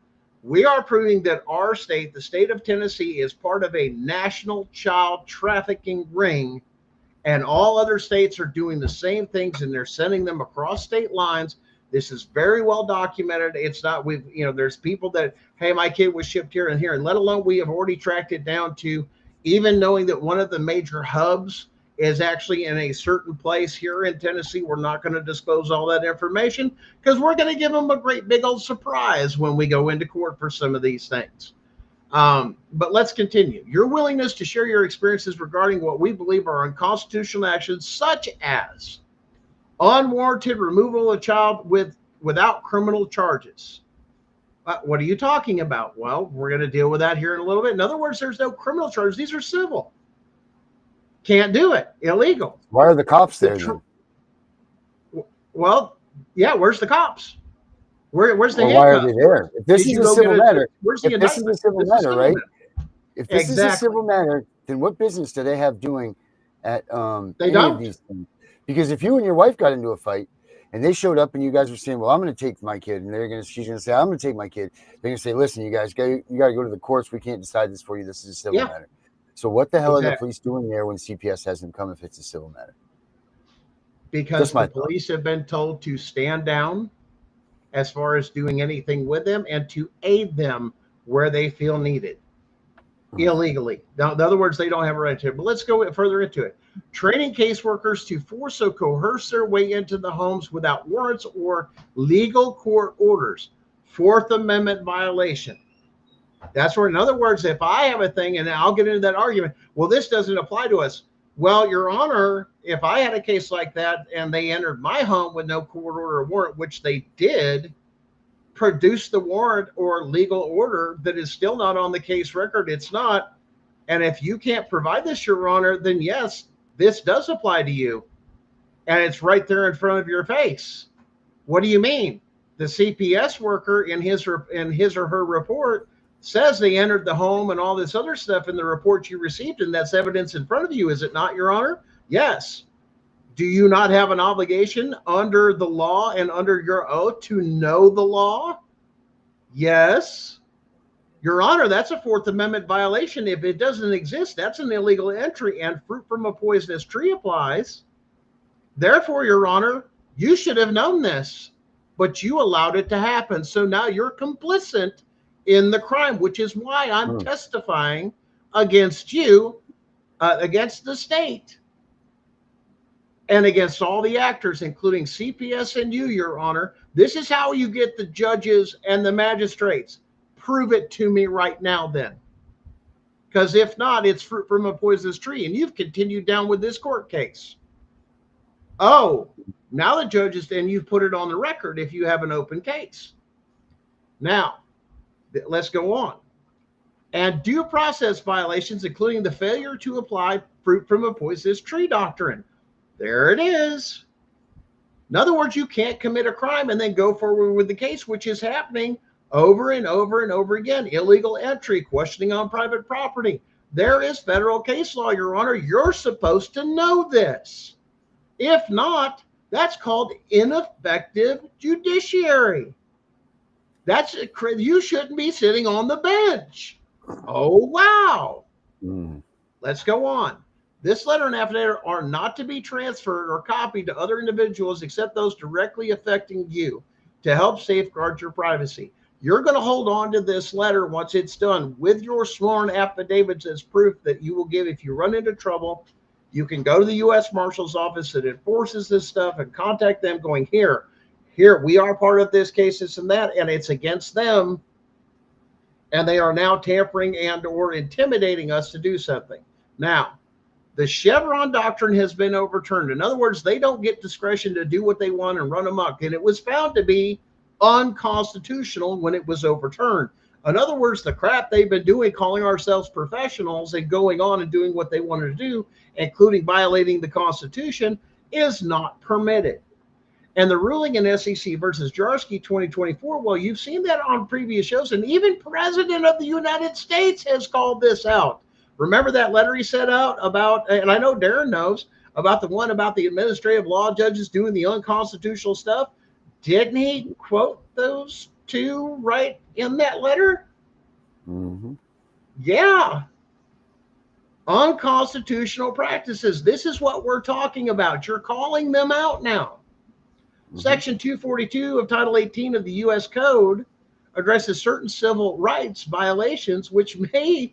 we are proving that our state, the state of Tennessee, is part of a national child trafficking ring, and all other states are doing the same things, and they're sending them across state lines. This is very well documented. It's not, there's people that, hey, my kid was shipped here and here, and let alone we have already tracked it down to even knowing that one of the major hubs is actually in a certain place here in Tennessee. We're not going to disclose all that information because we're going to give them a great big old surprise when we go into court for some of these things. But let's continue. Your willingness to share your experiences regarding what we believe are unconstitutional actions, such as unwarranted removal of a child without criminal charges. What are you talking about? Well, we're going to deal with that here in a little bit. In other words, there's no criminal charges. These are civil. Can't do it. Illegal. Why are the cops there then? Well, yeah, where's the cops? Where's the handcuffs? Why are they there? If this is a civil matter, if this is a civil matter, right? If this is a civil matter, then what business do they have doing at any of these things? Because if you and your wife got into a fight and they showed up and you guys were saying, well, I'm going to take my kid, and she's going to say, I'm going to take my kid. They're going to say, listen, you guys, you got to go to the courts. We can't decide this for you. This is a civil matter. So what the hell are the police doing there when CPS has them come if it's a civil matter? Because the police have been told to stand down as far as doing anything with them and to aid them where they feel needed. illegally. Now, in other words, they don't have a right to it. But let's go further into it. Training caseworkers to force or coerce their way into the homes without warrants or legal court orders. Fourth Amendment violation. That's where, in other words, if I have a thing, and I'll get into that argument, well, this doesn't apply to us. Well, Your Honor, if I had a case like that and they entered my home with no court order or warrant, which they did, produce the warrant or legal order that is still not on the case record. It's not. And if you can't provide this, Your Honor, then yes, this does apply to you. And it's right there in front of your face. What do you mean? The CPS worker in his or her report says they entered the home and all this other stuff in the report you received, and that's evidence in front of you, is it not, Your Honor? Yes. Do you not have an obligation under the law and under your oath to know the law? Yes. Your Honor, that's a Fourth Amendment violation. If it doesn't exist, that's an illegal entry, and fruit from a poisonous tree applies. Therefore, Your Honor, you should have known this, but you allowed it to happen. So now you're complicit in the crime, which is why I'm testifying against you, against the state, and against all the actors, including CPS and you, Your Honor. This is how you get the judges and the magistrates. Prove it to me right now, then. Because if not, it's fruit from a poisonous tree, and you've continued down with this court case. Oh, now the judges, and you've put it on the record if you have an open case. Now, let's go on. And due process violations, including the failure to apply fruit from a poisonous tree doctrine. There it is. In other words, you can't commit a crime and then go forward with the case, which is happening over and over and over again. Illegal entry, questioning on private property. There is federal case law, Your Honor. You're supposed to know this. If not, that's called ineffective judiciary. You shouldn't be sitting on the bench. Oh, wow. Let's go on. This letter and affidavit are not to be transferred or copied to other individuals except those directly affecting you to help safeguard your privacy. You're going to hold on to this letter once it's done with your sworn affidavits as proof that you will give if you run into trouble. You can go to the U.S. Marshal's office that enforces this stuff and contact them going, here, we are part of this case, this and that, and it's against them. And they are now tampering and or intimidating us to do something. Now, the Chevron doctrine has been overturned. In other words, they don't get discretion to do what they want and run amok. And it was found to be unconstitutional when it was overturned. In other words, the crap they've been doing, calling ourselves professionals and going on and doing what they wanted to do, including violating the Constitution, is not permitted. And the ruling in SEC versus Jarsky 2024, well, you've seen that on previous shows, and even President of the United States has called this out. Remember that letter he sent out about, and I know Darren knows, about the one about the administrative law judges doing the unconstitutional stuff? Didn't he quote those two right in that letter? Yeah. Unconstitutional practices. This is what we're talking about. You're calling them out now. Section 242 of Title 18 of the U.S. Code addresses certain civil rights violations which may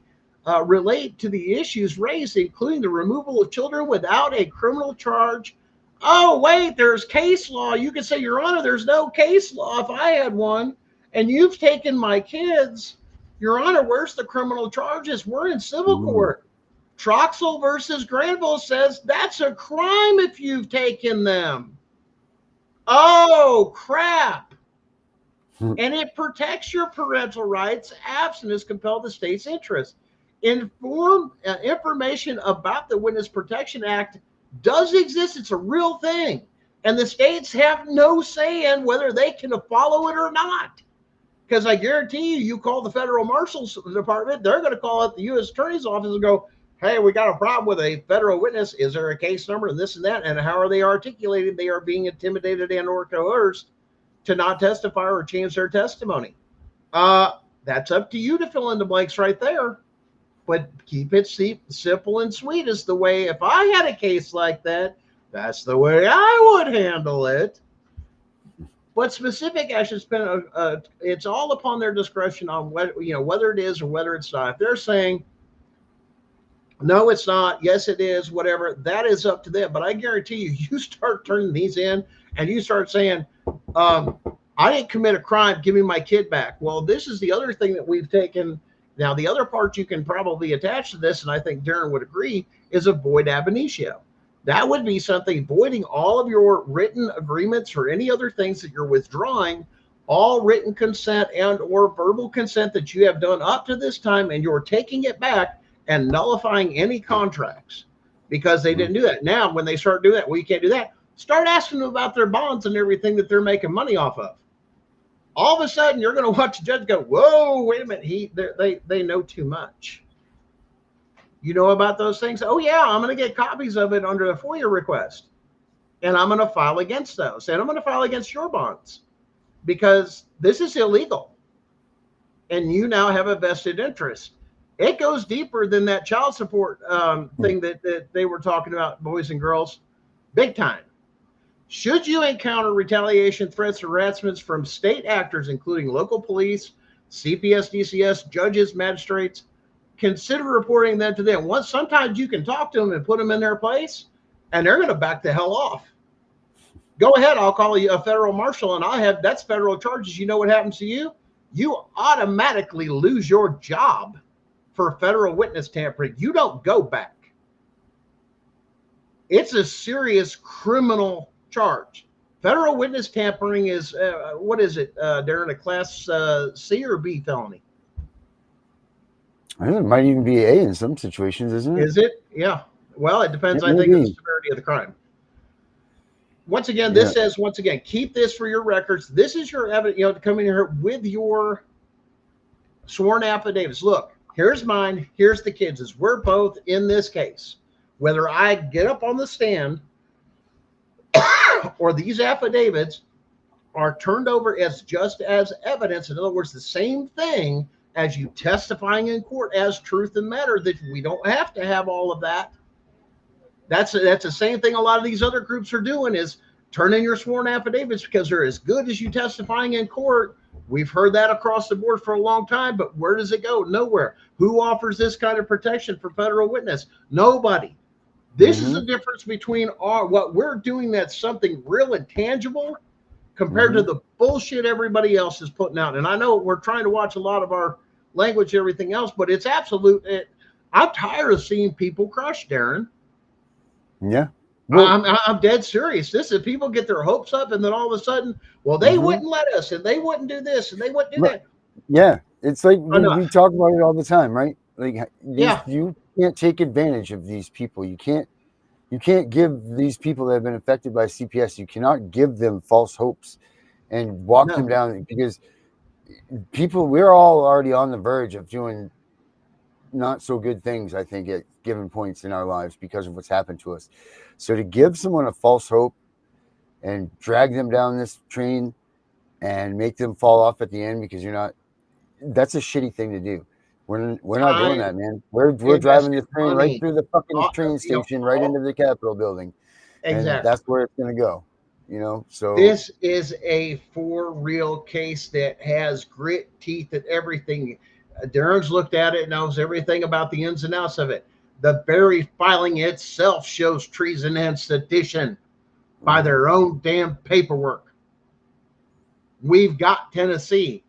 relate to the issues raised, including the removal of children without a criminal charge. Oh, wait, there's case law. You could say, Your Honor, there's no case law. If I had one and you've taken my kids, Your Honor, where's the criminal charges? We're in civil court. Troxel versus Granville says that's a crime if you've taken them. Oh, crap. And it protects your parental rights absent as compelled the state's interest. Information about the Witness Protection Act does exist. It's a real thing. And the states have no say in whether they can follow it or not. Because I guarantee you call the Federal Marshal's Department, they're going to call up the U.S. Attorney's Office and go, hey, we got a problem with a federal witness. Is there a case number and this and that? And how are they articulated? They are being intimidated and or coerced to not testify or change their testimony. That's up to you to fill in the blanks right there. But keep it simple and sweet is the way, if I had a case like that, that's the way I would handle it. But specific actions, it's all upon their discretion on whether it is or whether it's not. If they're saying, No, it's not. Yes, it is. Whatever. That is up to them. But I guarantee you, you start turning these in and you start saying, I didn't commit a crime. Give me my kid back. Well, this is the other thing that we've taken. Now, the other part you can probably attach to this, and I think Darren would agree, is a void ab initio. That would be something voiding all of your written agreements or any other things that you're withdrawing, all written consent and or verbal consent that you have done up to this time, and you're taking it back and nullifying any contracts because they didn't do that. Now, when they start doing that, well, you can't do that. Start asking them about their bonds and everything that they're making money off of. All of a sudden, you're going to watch a judge go, whoa, wait a minute. They know too much. You know about those things? Oh, yeah, I'm going to get copies of it under a FOIA request. And I'm going to file against those. And I'm going to file against your bonds because this is illegal. And you now have a vested interest. It goes deeper than that child support thing that they were talking about, boys and girls, big time. Should you encounter retaliation, threats, or harassments from state actors, including local police, CPS, DCS, judges, magistrates, consider reporting them to them. Sometimes you can talk to them and put them in their place, and they're going to back the hell off. Go ahead, I'll call you a federal marshal, and that's federal charges. You know what happens to you? You automatically lose your job for federal witness tampering. You don't go back. It's a serious criminal charge. Federal witness tampering is, what is it, Darren, a class C or B felony? I think it might even be A in some situations, isn't it? Is it? Yeah. Well, it depends, I think, on the severity of the crime. Once again, this says, keep this for your records. This is your evidence, to come in here with your sworn affidavits. Look, here's mine. Here's the kids'. We're both in this case. Whether I get up on the stand or these affidavits are turned over as just as evidence. In other words, the same thing as you testifying in court as truth and matter, that we don't have to have all of that. That's the same thing a lot of these other groups are doing, is turn in your sworn affidavits because they're as good as you testifying in court. We've heard that across the board for a long time, but where does it go? Nowhere. Who offers this kind of protection for federal witness? Nobody. This is the difference between what we're doing that's something real and tangible compared to the bullshit everybody else is putting out. And I know we're trying to watch a lot of our language and everything else, but it's absolute. I'm tired of seeing people crush, Darren. Yeah. Well, I'm dead serious. This is people get their hopes up and then all of a sudden, well, they wouldn't let us and they wouldn't do this and they wouldn't do that. Yeah. It's like we talk about it all the time, right? Like, you can't take advantage of these people. You can't give these people that have been affected by CPS, you cannot give them false hopes and walk them down, because we're all already on the verge of doing not so good things, I think, at given points in our lives because of what's happened to us. So to give someone a false hope and drag them down this train and make them fall off at the end because that's a shitty thing to do. We're not doing that, man. We're driving the train right through the fucking train station, right into the Capitol building. Exactly. And that's where it's going to go, so. This is a for real case that has grit, teeth, and everything. Darren's looked at it, knows everything about the ins and outs of it. The very filing itself shows treason and sedition by their own damn paperwork. We've got Tennessee.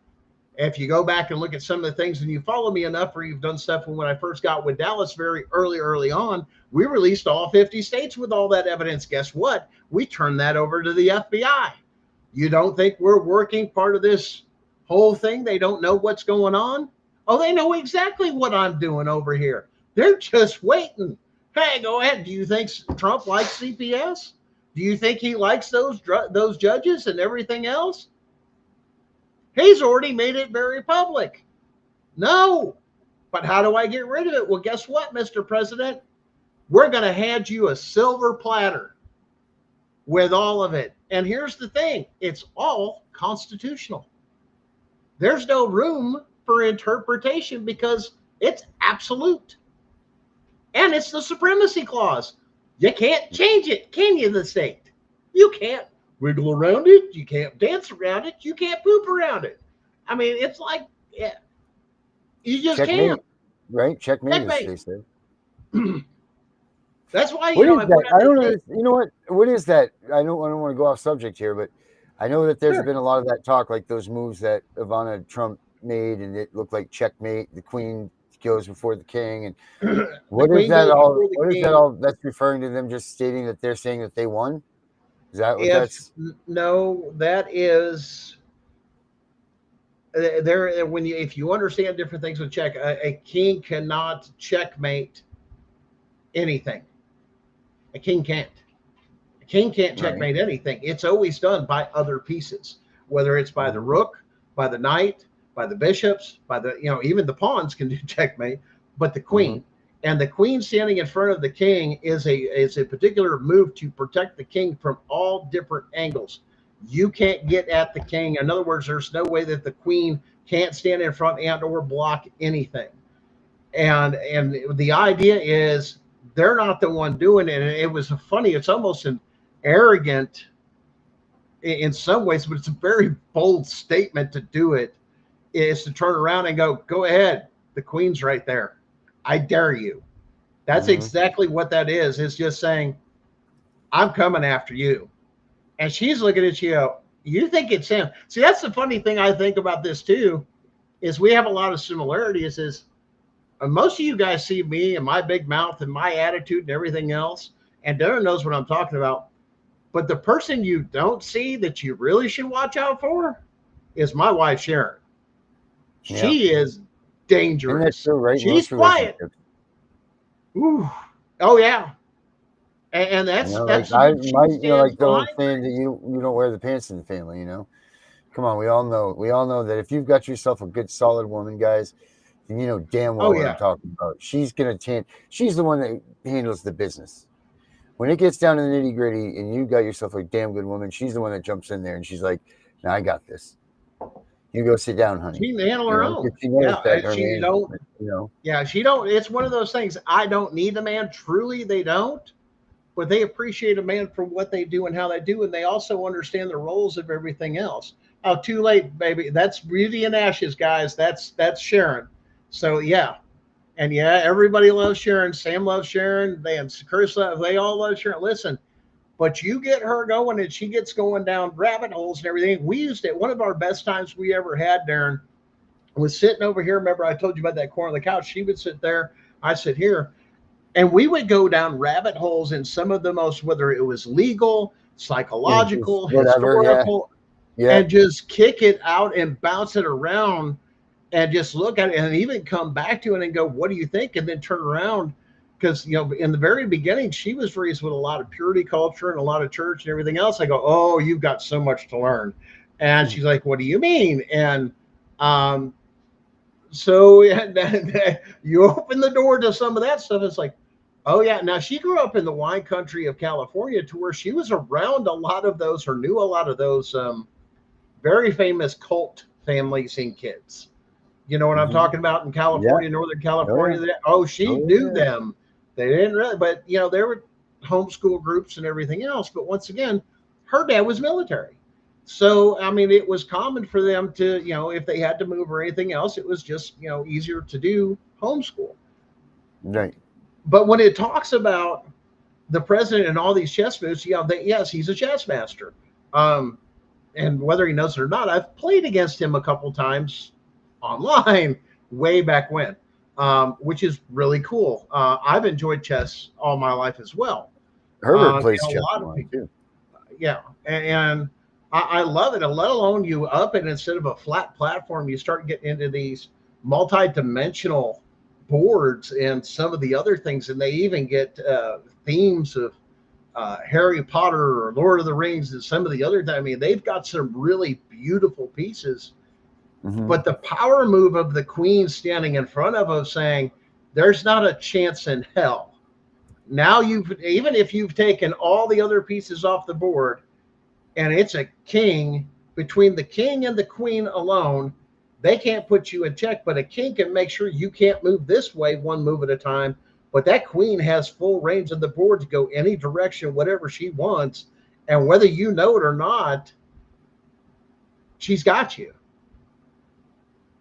If you go back and look at some of the things, and you follow me enough, or you've done stuff when I first got with Dallas very early on, we released all 50 states with all that evidence. Guess what? We turned that over to the FBI. You don't think we're working part of this whole thing? They don't know what's going on? Oh, they know exactly what I'm doing over here. They're just waiting. Hey, go ahead. Do you think Trump likes CPS? Do you think he likes those judges and everything else? He's already made it very public. No. But how do I get rid of it? Well, guess what, Mr. President? We're going to hand you a silver platter with all of it. And here's the thing. It's all constitutional. There's no room for interpretation because it's absolute. And it's the supremacy clause. You can't change it, can you, the state? You can't wiggle around it. You can't dance around it. You can't poop around it. I mean, it's like, you just Checkmate, can't. right? Checkmate, as they say. That's why, What is I that? put out I don't that know. You know what? What is that? I don't want to go off subject here, but I know that there's been a lot of that talk, like those moves that Ivana Trump made, and it looked like checkmate. The queen goes before the king, and what is that all? What is that all? That's referring to them just stating that they're saying that they won. Is that what that's? No, that is there. When if you understand different things with check, a king cannot checkmate anything. A king can't. A king can't checkmate anything. It's always done by other pieces, whether it's by the rook, by the knight, by the bishops, by the even the pawns can do checkmate, but the queen. And the queen standing in front of the king is a particular move to protect the king from all different angles. You can't get at the king. In other words, there's no way that the queen can't stand in front and or block anything. And the idea is they're not the one doing it. And it was funny. It's almost an arrogant in some ways, but it's a very bold statement to do it. Is to turn around and go ahead. The queen's right there. I dare you. That's exactly what that is. It's just saying, I'm coming after you. And she's looking at you. You think it's him. See, that's the funny thing I think about this too, is we have a lot of similarities. Is most of you guys see me and my big mouth and my attitude and everything else, and Darren knows what I'm talking about. But the person you don't see that you really should watch out for is my wife, Sharon. She is dangerous. And that's so right. She's quiet. Ooh. Oh yeah. And that's like like the old saying that you don't wear the pants in the family. Come on, we all know that if you've got yourself a good solid woman, guys, then you know damn well what I'm talking about. She's she's the one that handles the business. When it gets down to the nitty gritty and you got yourself a damn good woman, she's the one that jumps in there and she's like, "No, I got this. You go sit down, honey." She can handle her own. She don't. It's one of those things. I don't need a man. Truly, they don't. But they appreciate a man for what they do and how they do, and they also understand the roles of everything else. Oh, too late, baby. That's Beauty and Ashes, guys. That's Sharon. So yeah, and everybody loves Sharon. Sam loves Sharon. Chris, they all love Sharon. Listen, but you get her going, and she gets going down rabbit holes and everything. We used it. One of our best times we ever had, Darren, was sitting over here. Remember, I told you about that corner of the couch. She would sit there. I sit here. And we would go down rabbit holes in some of the most, whether it was legal, psychological, historical, and just kick it out and bounce it around and just look at it and even come back to it and go, what do you think? And then turn around. Because, in the very beginning, she was raised with a lot of purity culture and a lot of church and everything else. I go, oh, you've got so much to learn. And she's like, what do you mean? And so you open the door to some of that stuff. It's like, oh yeah. Now she grew up in the wine country of California, to where she was around a lot of those, or knew a lot of those very famous cult families and kids. You know what I'm talking about in California, Northern California. She knew them. They didn't really, but there were homeschool groups and everything else. But once again, her dad was military. So, I mean, it was common for them to, if they had to move or anything else, it was just, easier to do homeschool. Right. But when it talks about the president and all these chess moves, yes, he's a chess master. And whether he knows it or not, I've played against him a couple times online way back when, which is really cool. I've enjoyed chess all my life as well. Herbert plays chess online too. Yeah. And I love it. And let alone you up it, instead of a flat platform, you start getting into these multi-dimensional boards and some of the other things. And they even get themes of Harry Potter or Lord of the Rings and some of the other. I mean, they've got some really beautiful pieces. But the power move of the queen standing in front of us saying, there's not a chance in hell. Now even if you've taken all the other pieces off the board, and it's a king, between the king and the queen alone, they can't put you in check. But a king can make sure you can't move this way, one move at a time. But that queen has full range of the board to go any direction, whatever she wants. And whether you know it or not, she's got you.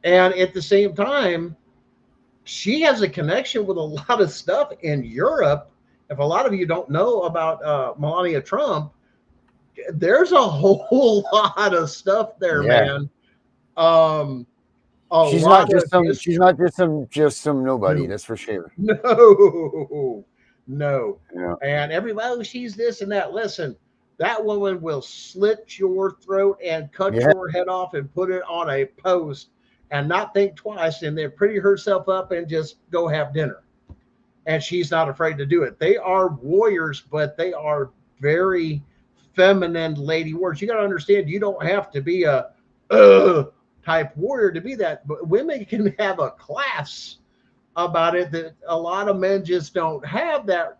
And at the same time, she has a connection with a lot of stuff in Europe. If a lot of you don't know about Melania Trump, there's a whole lot of stuff there, Yeah. man. A She's lot not just of some. history. She's not just some nobody. No. That's for sure. No, no. Yeah. And everybody, oh, she's this and that. Listen, that woman will slit your throat and cut Yeah. your head off and put it on a post and not think twice and then pretty herself up and just go have dinner. And she's not afraid to do it. They are warriors, but they are very feminine lady warriors. You got to understand, you don't have to be a type warrior to be that, but women can have a class about it that a lot of men just don't have. That,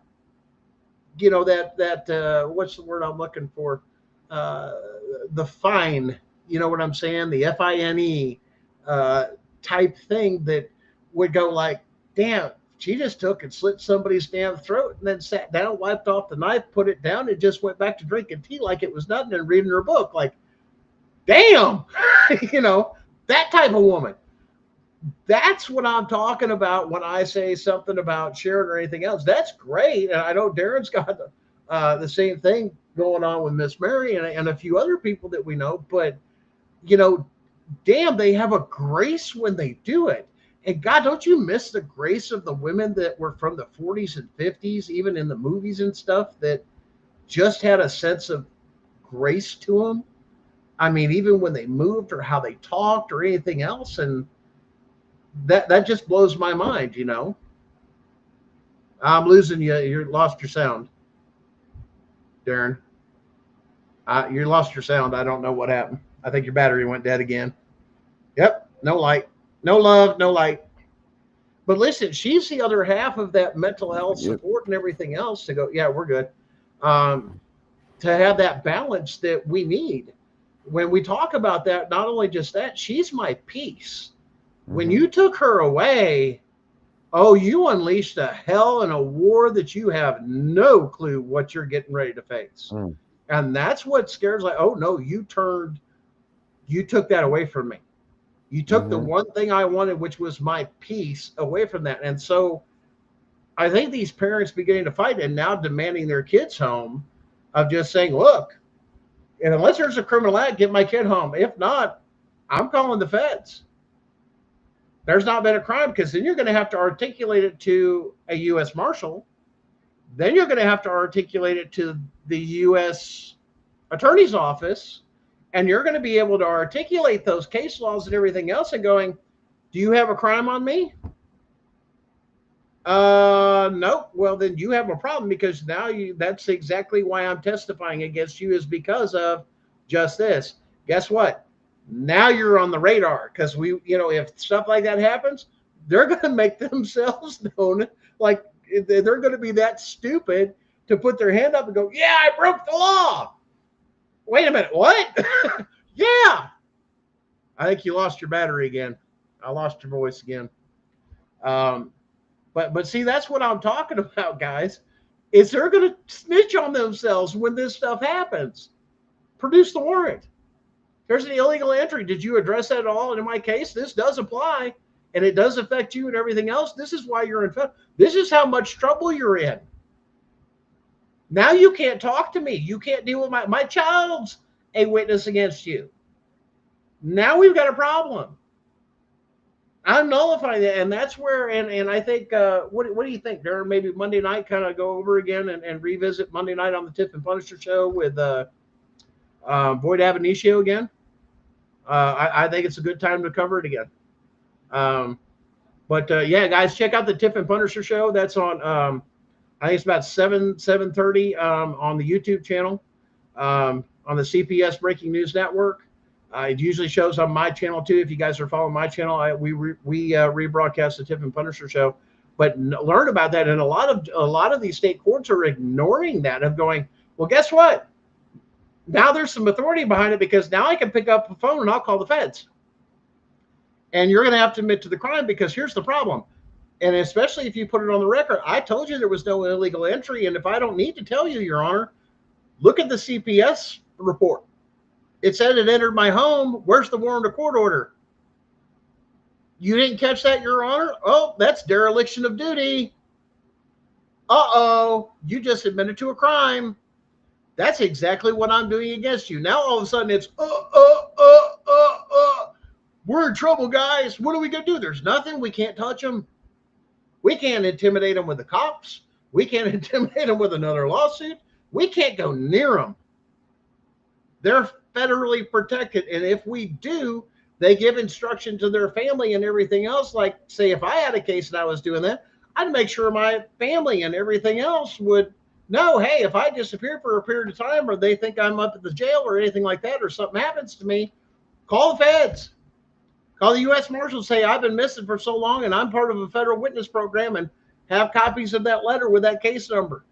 you know, that what's the word I'm looking for, the fine, you know what I'm saying, the FINE type thing that would go like, damn, she just took and slit somebody's damn throat and then sat down, wiped off the knife, put it down, and just went back to drinking tea like it was nothing and reading her book. Like, damn, you know, that type of woman. That's what I'm talking about when I say something about Sharon or anything else. That's great. And I know Darren's got the same thing going on with Miss Mary and a few other people that we know. But, you know, damn, they have a grace when they do it. And God, don't you miss the grace of the women that were from the 40s and 50s, even in the movies and stuff, that just had a sense of grace to them? I mean, even when they moved or how they talked or anything else. And that just blows my mind, you know. I'm losing you. You lost your sound, Darren. You lost your sound. I don't know what happened. I think your battery went dead again. Yep. No light. No love. No light. But listen, she's the other half of that mental health support and everything else to go, yeah, we're good. To have that balance that we need. When we talk about that, not only just that, she's my peace. When you took her away, oh, you unleashed a hell and a war that you have no clue what you're getting ready to face. And that's what scares, like, oh no, you took that away from me. You took the one thing I wanted, which was my peace, away from that. And so I think these parents beginning to fight and now demanding their kids home, of just saying, look, and unless there's a criminal act, get my kid home. If not, I'm calling the feds. There's not been a crime, because then you're going to have to articulate it to a U.S. Marshal. Then you're going to have to articulate it to the U.S. Attorney's Office. And you're going to be able to articulate those case laws and everything else and going, do you have a crime on me? Nope. Well, then you have a problem, because now that's exactly why I'm testifying against you, is because of just this. Guess what? Now you're on the radar, because if stuff like that happens, they're going to make themselves known. Like, they're going to be that stupid to put their hand up and go, yeah, I broke the law. Wait a minute. What? Yeah. I think you lost your battery again. I lost your voice again. But see, that's what I'm talking about, guys, is they're going to snitch on themselves when this stuff happens. Produce the warrant. There's an illegal entry. Did you address that at all? And in my case, this does apply, and it does affect you and everything else. This is why you're in federal. This is how much trouble you're in. Now you can't talk to me. You can't deal with my child's a witness against you. Now we've got a problem. I'm nullifying that, and that's where, and I think, what do you think, Darren? Maybe Monday night, kind of go over again and revisit Monday night on the Tiff and Punisher show with Boyd Abinitio again. I think it's a good time to cover it again. Yeah, guys, check out the Tiff and Punisher show. That's on, I think it's about 7:30 on the YouTube channel, on the CPS Breaking News Network. It usually shows on my channel too. If you guys are following my channel, we rebroadcast the Tiff and Punisher show. But learn about that, and a lot of these state courts are ignoring that, of going, well, guess what? Now there's some authority behind it, because now I can pick up the phone and I'll call the feds. And you're going to have to admit to the crime, because here's the problem. And especially if you put it on the record, I told you there was no illegal entry. And if I don't need to tell you, Your Honor, look at the CPS report. It said it entered my home. Where's the warrant of court order? You didn't catch that, Your Honor? Oh, that's dereliction of duty. Uh-oh, you just admitted to a crime. That's exactly what I'm doing against you. Now all of a sudden it's, we're in trouble, guys. What are we going to do? There's nothing. We can't touch them. We can't intimidate them with the cops. We can't intimidate them with another lawsuit. We can't go near them. They're federally protected. And if we do, they give instruction to their family and everything else. Like, say, if I had a case and I was doing that, I'd make sure my family and everything else would know, hey, if I disappear for a period of time or they think I'm up at the jail or anything like that or something happens to me, call the feds. Call the U.S. Marshals, say, I've been missing for so long and I'm part of a federal witness program, and have copies of that letter with that case number.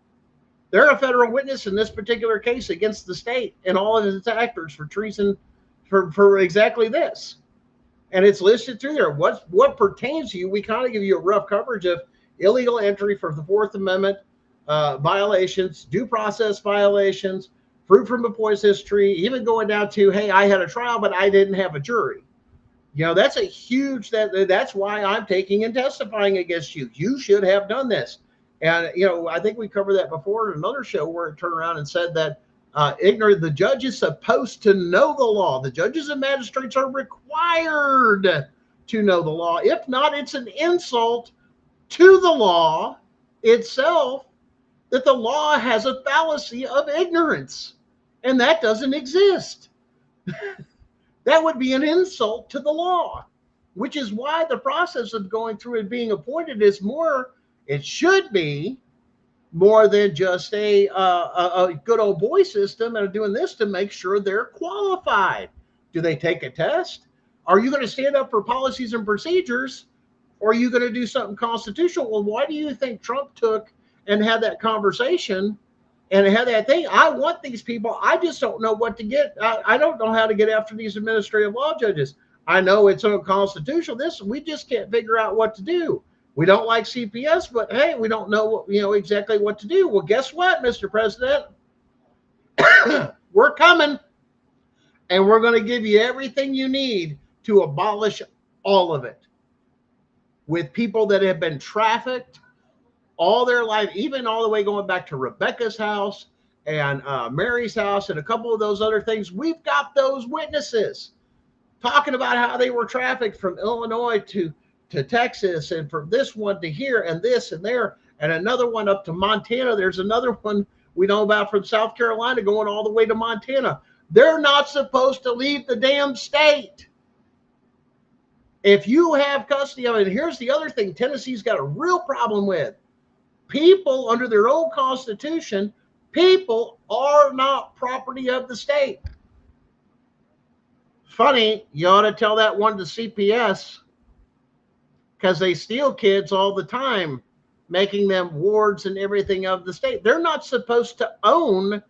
They're a federal witness in this particular case against the state and all of its actors for treason, for exactly this. And it's listed through there. What pertains to you, we kind of give you a rough coverage of illegal entry for the Fourth Amendment violations, due process violations, fruit from a poisonous tree, even going down to, hey, I had a trial, but I didn't have a jury. You know, that's a huge, that's why I'm taking and testifying against you. You should have done this. And, you know, I think we covered that before in another show where it turned around and said that the judge is supposed to know the law. The judges and magistrates are required to know the law. If not, it's an insult to the law itself that the law has a fallacy of ignorance. And that doesn't exist. That would be an insult to the law, which is why the process of going through and being appointed is more, it should be more than just a good old boy system and doing this to make sure they're qualified. Do they take a test? Are you going to stand up for policies and procedures? Or are you going to do something constitutional? Well, why do you think Trump took and had that conversation and had that thing? I want these people. I just don't know what to get. I don't know how to get after these administrative law judges. I know it's unconstitutional. We just can't figure out what to do. We don't like CPS, but hey, we don't know exactly what to do. Well, guess what, Mr. President? We're coming, and we're going to give you everything you need to abolish all of it. With people that have been trafficked all their life, even all the way going back to Rebecca's house and Mary's house and a couple of those other things. We've got those witnesses talking about how they were trafficked from Illinois to Texas, and from this one to here and this and there, and another one up to Montana. There's another one we know about from South Carolina going all the way to Montana. They're not supposed to leave the damn state. If you have custody of it, and here's the other thing Tennessee's got a real problem with. People, under their own constitution, people are not property of the state. Funny, you ought to tell that one to CPS, because they steal kids all the time, making them wards and everything of the state. They're not supposed to own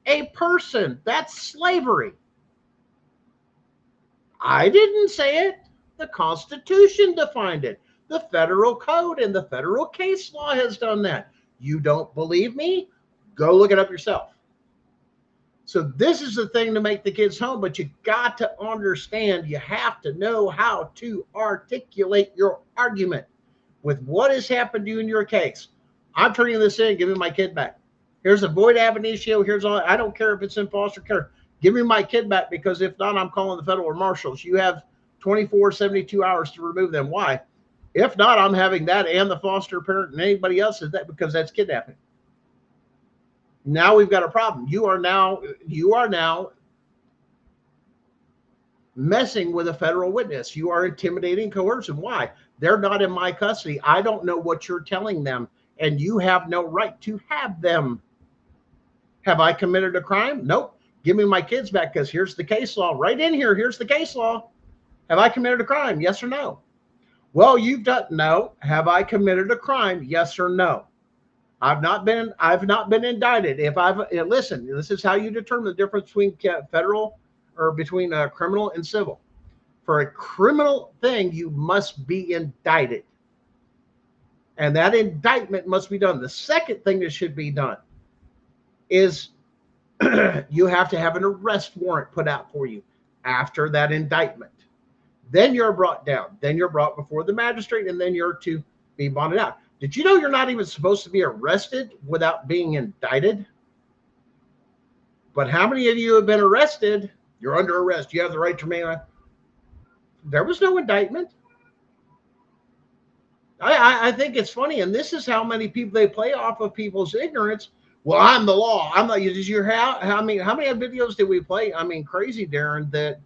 a person. That's slavery. I didn't say it. The Constitution defined it. The federal code and the federal case law has done that. You don't believe me? Go look it up yourself. So this is the thing to make the kids home, but you got to understand, you have to know how to articulate your argument with what has happened to you in your case. I'm turning this in, give me my kid back. Here's a void ab initio, here's all, I don't care if it's in foster care. Give me my kid back, because if not, I'm calling the federal marshals. You have 72 hours to remove them. Why? If not, I'm having that and the foster parent and anybody else is that, because that's kidnapping. Now we've got a problem. You are now messing with a federal witness. You are intimidating, coercion. Why? They're not in my custody. I don't know what you're telling them, and you have no right to have them. Have I committed a crime? Nope. Give me my kids back, because here's the case law right in here. Here's the case law. Have I committed a crime? Yes or no? Well, you've done. No. Have I committed a crime? Yes or no? I've not been indicted. Listen, this is how you determine the difference between federal or between criminal and civil. For a criminal thing, you must be indicted. And that indictment must be done. The second thing that should be done is you have to have an arrest warrant put out for you after that indictment. Then you're brought down. Then you're brought before the magistrate, and then you're to be bonded out. Did you know you're not even supposed to be arrested without being indicted? But how many of you have been arrested? You're under arrest. You have the right to remain. There was no indictment. I think it's funny, and this is how many people they play off of people's ignorance. Well, I'm the law. I'm not. Did you hear how many videos did we play? I mean, crazy, Darren. That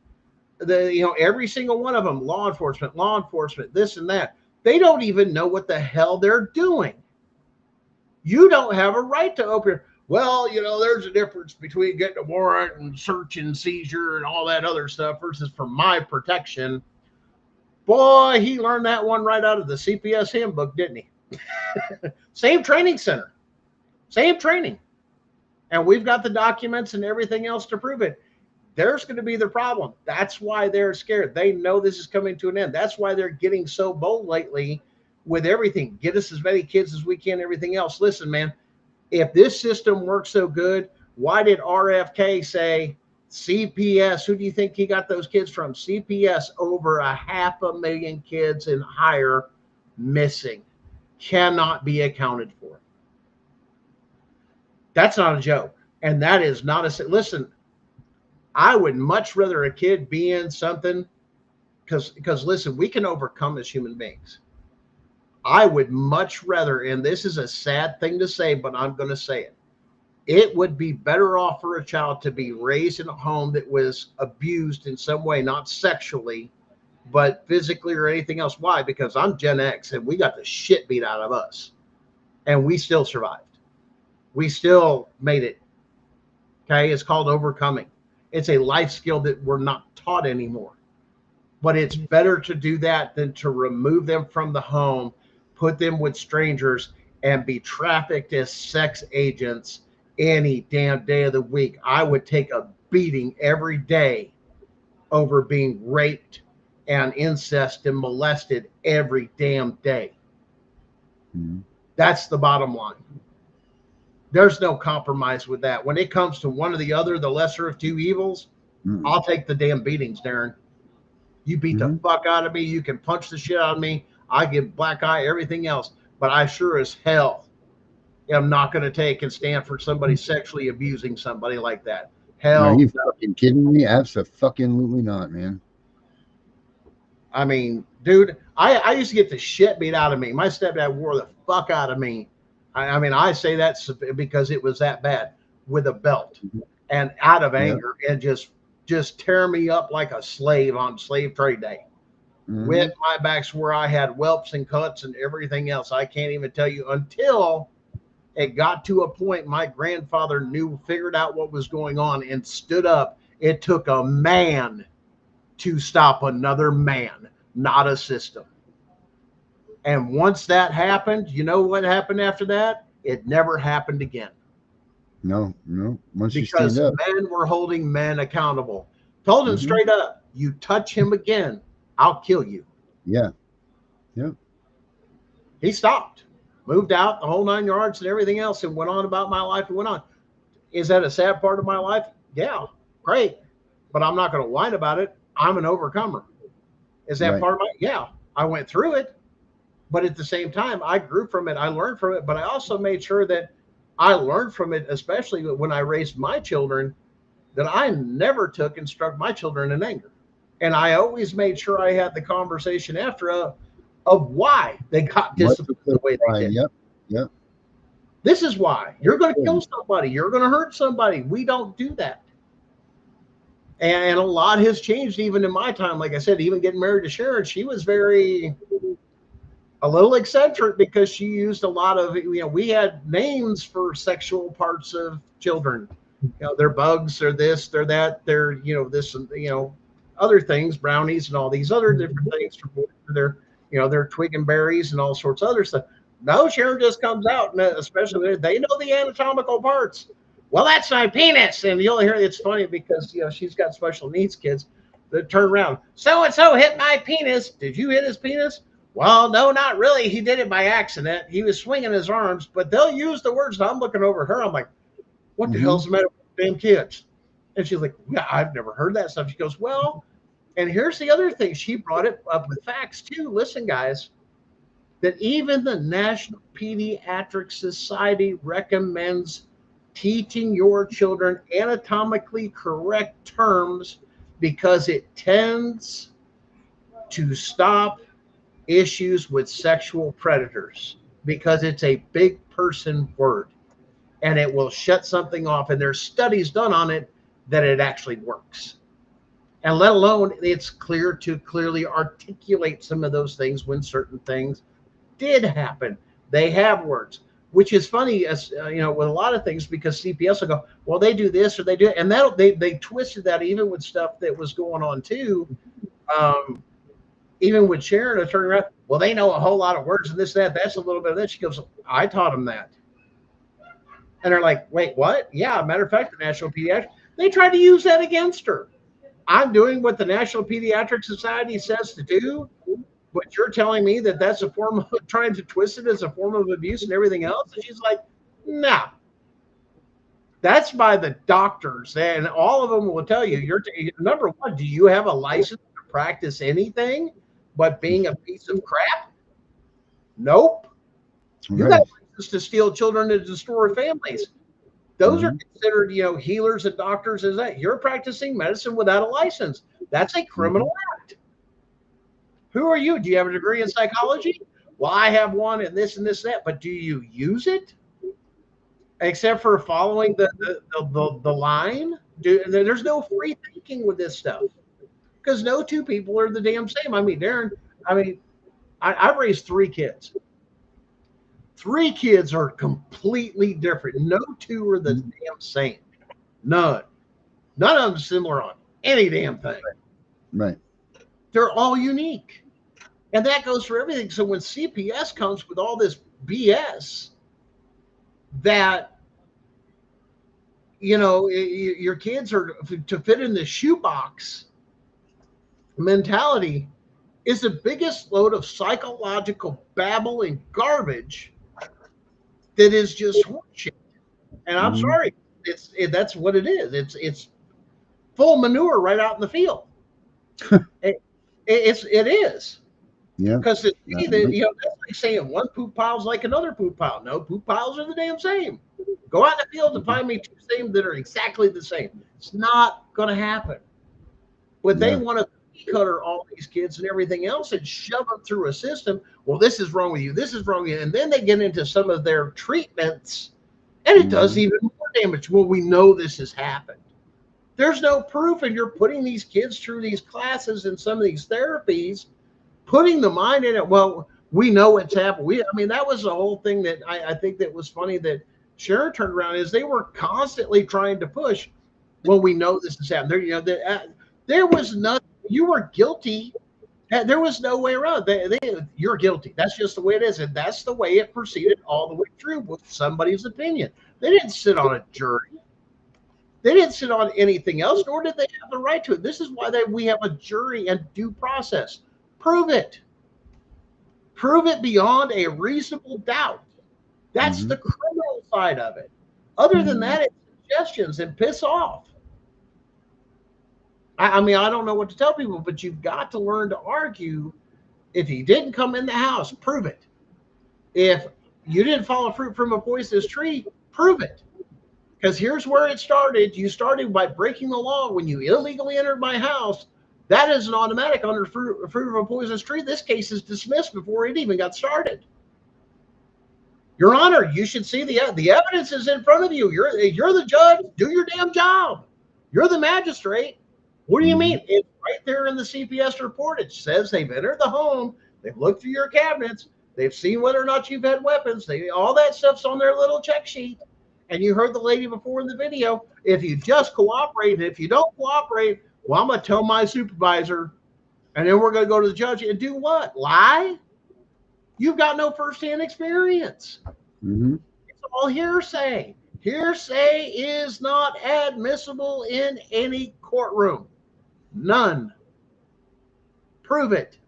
every single one of them, law enforcement, this and that. They don't even know what the hell they're doing. You don't have a right to open. Well, there's a difference between getting a warrant and search and seizure and all that other stuff versus for my protection. Boy, he learned that one right out of the CPS handbook, didn't he? Same training center, same training. And we've got the documents and everything else to prove it. There's going to be the problem. That's why they're scared. They know this is coming to an end. That's why they're getting so bold lately with everything. Get us as many kids as we can, everything else. Listen, man, if this system works so good, why did RFK say CPS? Who do you think he got those kids from? CPS, over 500,000 kids and higher missing, cannot be accounted for. That's not a joke. And that is not listen, I would much rather a kid be in something because listen, we can overcome as human beings. I would much rather, and this is a sad thing to say, but I'm going to say it. It would be better off for a child to be raised in a home that was abused in some way, not sexually, but physically or anything else. Why? Because I'm Gen X and we got the shit beat out of us and we still survived. We still made it. Okay. It's called overcoming. It's a life skill that we're not taught anymore, but it's better to do that than to remove them from the home, put them with strangers and be trafficked as sex agents any damn day of the week. I would take a beating every day over being raped and incest and molested every damn day. Mm-hmm. That's the bottom line. There's no compromise with that. When it comes to one or the other, the lesser of two evils, I'll take the damn beatings, Darren. You beat the fuck out of me. You can punch the shit out of me. I give black eye, everything else. But I sure as hell am not going to take and stand for somebody sexually abusing somebody like that. Hell, are you fucking kidding me? Absolutely not, man. I mean, dude, I used to get the shit beat out of me. My stepdad wore the fuck out of me. I mean, I say that because it was that bad, with a belt and out of anger and just tear me up like a slave on slave trade day. With my backs where I had whelps and cuts and everything else. I can't even tell you until it got to a point my grandfather figured out what was going on and stood up. It took a man to stop another man, not a system. And once that happened, you know what happened after that? It never happened again. No. Once because men were holding men accountable. Told him straight up, you touch him again, I'll kill you. Yeah. He stopped, moved out the whole 9 yards and everything else and went on about my life and went on. Is that a sad part of my life? Yeah, great. But I'm not going to whine about it. I'm an overcomer. Is that part of my, yeah, I went through it. But at the same time, I grew from it. I learned from it. But I also made sure that I learned from it, especially when I raised my children, that I never took and struck my children in anger. And I always made sure I had the conversation after of why they got disciplined the way they did. Yep. This is why. You're going to kill somebody. You're going to hurt somebody. We don't do that. And a lot has changed even in my time. Like I said, even getting married to Sharon, she was a little eccentric because she used a lot of, we had names for sexual parts of children. They're bugs, they're this, they're that, they're, this, and, other things, brownies and all these other different things. They're twig and berries and all sorts of other stuff. No, Sharon just comes out, and especially they know the anatomical parts. Well, that's my penis. And you'll hear it's funny because, she's got special needs kids that turn around. So-and-so hit my penis. Did you hit his penis? Well, no, not really. He did it by accident. He was swinging his arms, but they'll use the words. I'm looking over at her. I'm like, what the hell's the matter with damn kids? And she's like, yeah, I've never heard that stuff. She goes, well, And here's the other thing. She brought it up with facts too. Listen, guys, that even the National Pediatric Society recommends teaching your children anatomically correct terms because it tends to stop issues with sexual predators, because it's a big person word and it will shut something off. And there's studies done on it that it actually works. And let alone it's clear to clearly articulate some of those things when certain things did happen. They have words, which is funny, as you know, with a lot of things, because CPS will go, well, they do this or they do, and that they twisted that even with stuff that was going on too. Even with Sharon, I turned around, well, they know a whole lot of words and this, that, that's a little bit of this. She goes, I taught them that. And they're like, wait, what? Yeah, matter of fact, the National Pediatric, they tried to use that against her. I'm doing what the National Pediatric Society says to do, but you're telling me that that's a form of trying to twist it as a form of abuse and everything else? And she's like, no. That's by the doctors, and all of them will tell you, number one, do you have a license to practice anything but being a piece of crap? Nope. Right. You got a license to steal children and destroy families. Those are considered, healers and doctors. Is that you're practicing medicine without a license? That's a criminal act. Who are you? Do you have a degree in psychology? Well, I have one in this and this and that, but do you use it? Except for following the line? There's no free thinking with this stuff, because no two people are the damn same. I mean, Darren, I've raised 3 kids. 3 kids are completely different. No two are the damn same. None of them similar on any damn thing. Right. They're all unique. And that goes for everything. So when CPS comes with all this BS that, your kids are to fit in the shoebox mentality, is the biggest load of psychological babble and garbage that is just horseshit. And I'm sorry, that's what it is. It's full manure right out in the field. It is. Yeah. Because that's like saying one poop pile is like another poop pile. No, poop piles are the damn same. Go out in the field and find me 2 same that are exactly the same. It's not going to happen. But they want to cutter all these kids and everything else and shove them through a system. Well, this is wrong with you. This is wrong with you. And then they get into some of their treatments, and it does even more damage. Well, we know this has happened. There's no proof, and you're putting these kids through these classes and some of these therapies, putting the mind in it. Well, we know it's happened. That was the whole thing that I think that was funny that Sharon turned around, is they were constantly trying to push, well, we know this has happened. There was nothing. You were guilty. There was no way around. You're guilty. That's just the way it is. And that's the way it proceeded all the way through with somebody's opinion. They didn't sit on a jury. They didn't sit on anything else, nor did they have the right to it. This is why we have a jury and due process. Prove it. Prove it beyond a reasonable doubt. That's the criminal side of it. Other than that, it's suggestions and piss off. I don't know what to tell people, but you've got to learn to argue. If he didn't come in the house, prove it. If you didn't follow fruit from a poisonous tree, prove it. Because here's where it started. You started by breaking the law when you illegally entered my house. That is an automatic under fruit of a poisonous tree. This case is dismissed before it even got started. Your Honor, you should see the evidence is in front of you. You're the judge. Do your damn job. You're the magistrate. What do you mean? It's right there in the CPS report. It says they've entered the home. They've looked through your cabinets. They've seen whether or not you've had weapons. All that stuff's on their little check sheet. And you heard the lady before in the video. If you just cooperate, and if you don't cooperate, well, I'm going to tell my supervisor, and then we're going to go to the judge and do what? Lie? You've got no firsthand experience. It's all hearsay. Hearsay is not admissible in any courtroom. None. Prove it.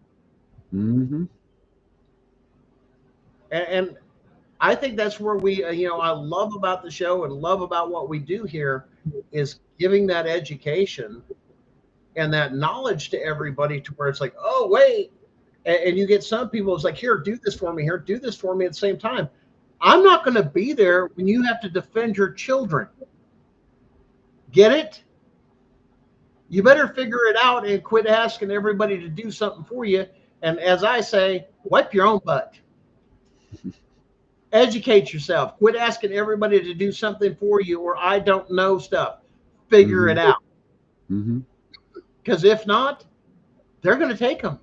And I think that's where I love about the show and love about what we do here is giving that education and that knowledge to everybody to where it's like, oh, wait. And you get some people, it's like, here, do this for me, here, do this for me at the same time. I'm not going to be there when you have to defend your children. Get it? You better figure it out and quit asking everybody to do something for you. And as I say, wipe your own butt. Educate yourself. Quit asking everybody to do something for you, or I don't know stuff. Figure it out. Because if not, they're going to take them.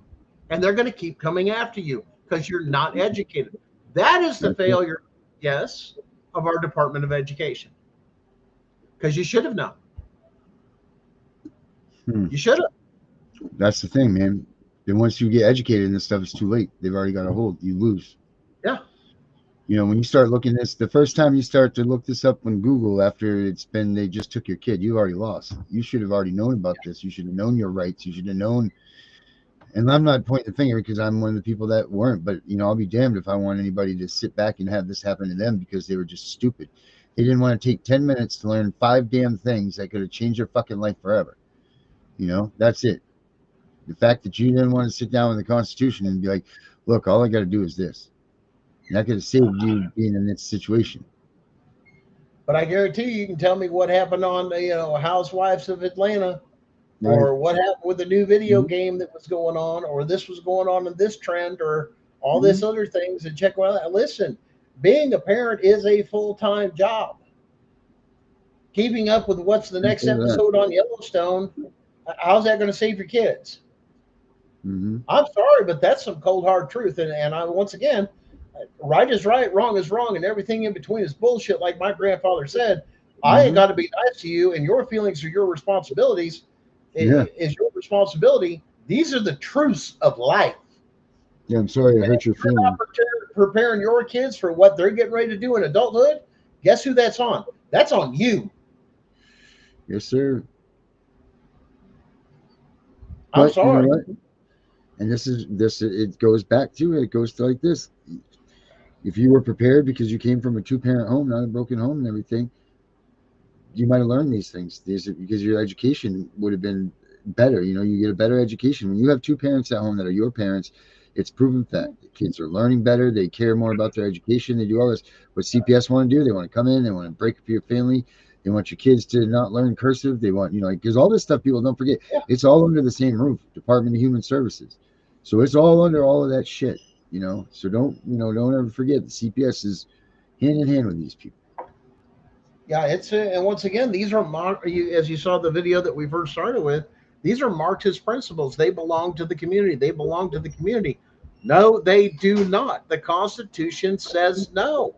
And they're going to keep coming after you because you're not educated. That is the failure, yes, of our Department of Education. Because you should have known. You should have. That's the thing, man. Then once you get educated in this stuff, it's too late. They've already got a hold. You lose. Yeah. You know, when you start looking at this, the first time you start to look this up on Google after it's been, they just took your kid, you already lost. You should have already known about this. You should have known your rights. You should have known. And I'm not pointing the finger because I'm one of the people that weren't, but, you know, I'll be damned if I want anybody to sit back and have this happen to them because they were just stupid. They didn't want to take 10 minutes to learn 5 damn things that could have changed their fucking life forever. You know, that's it. The fact that you didn't want to sit down with the Constitution and be like, look, all I got to do is this. And that could have saved you being in this situation. But I guarantee you can tell me what happened on the, Housewives of Atlanta, or what happened with the new video game that was going on, or this was going on in this trend, or all this other things. And check well out. Listen, being a parent is a full-time job. Keeping up with what's the next episode on Yellowstone, how's that going to save your kids? I'm sorry, but that's some cold hard truth. And I, once again, right is right, wrong is wrong, and everything in between is bullshit. Like my grandfather said, I ain't got to be nice to you, and your feelings are your responsibilities. Is your responsibility. These are the truths of life. Yeah, I'm sorry I hurt your feelings. Preparing your kids for what they're getting ready to do in adulthood. Guess who that's on? That's on you. Yes, sir. I'm sorry. You know what? And it goes back to it. It goes to like this. If you were prepared because you came from a 2-parent home, not a broken home and everything, you might have learned these things. Because your education would have been better. You know, you get a better education. When you have 2 parents at home that are your parents, it's proven fact. The kids are learning better. They care more about their education. They do all this. What CPS want to do, they want to come in. They want to break up your family. They want your kids to not learn cursive. They want, because all this stuff, people don't forget. Yeah. It's all under the same roof, Department of Human Services. So it's all under all of that shit, So don't ever forget the CPS is hand in hand with these people. Yeah, and once again, these are as you saw the video that we first started with, these are Marxist principles. They belong to the community. They belong to the community. No, they do not. The Constitution says no.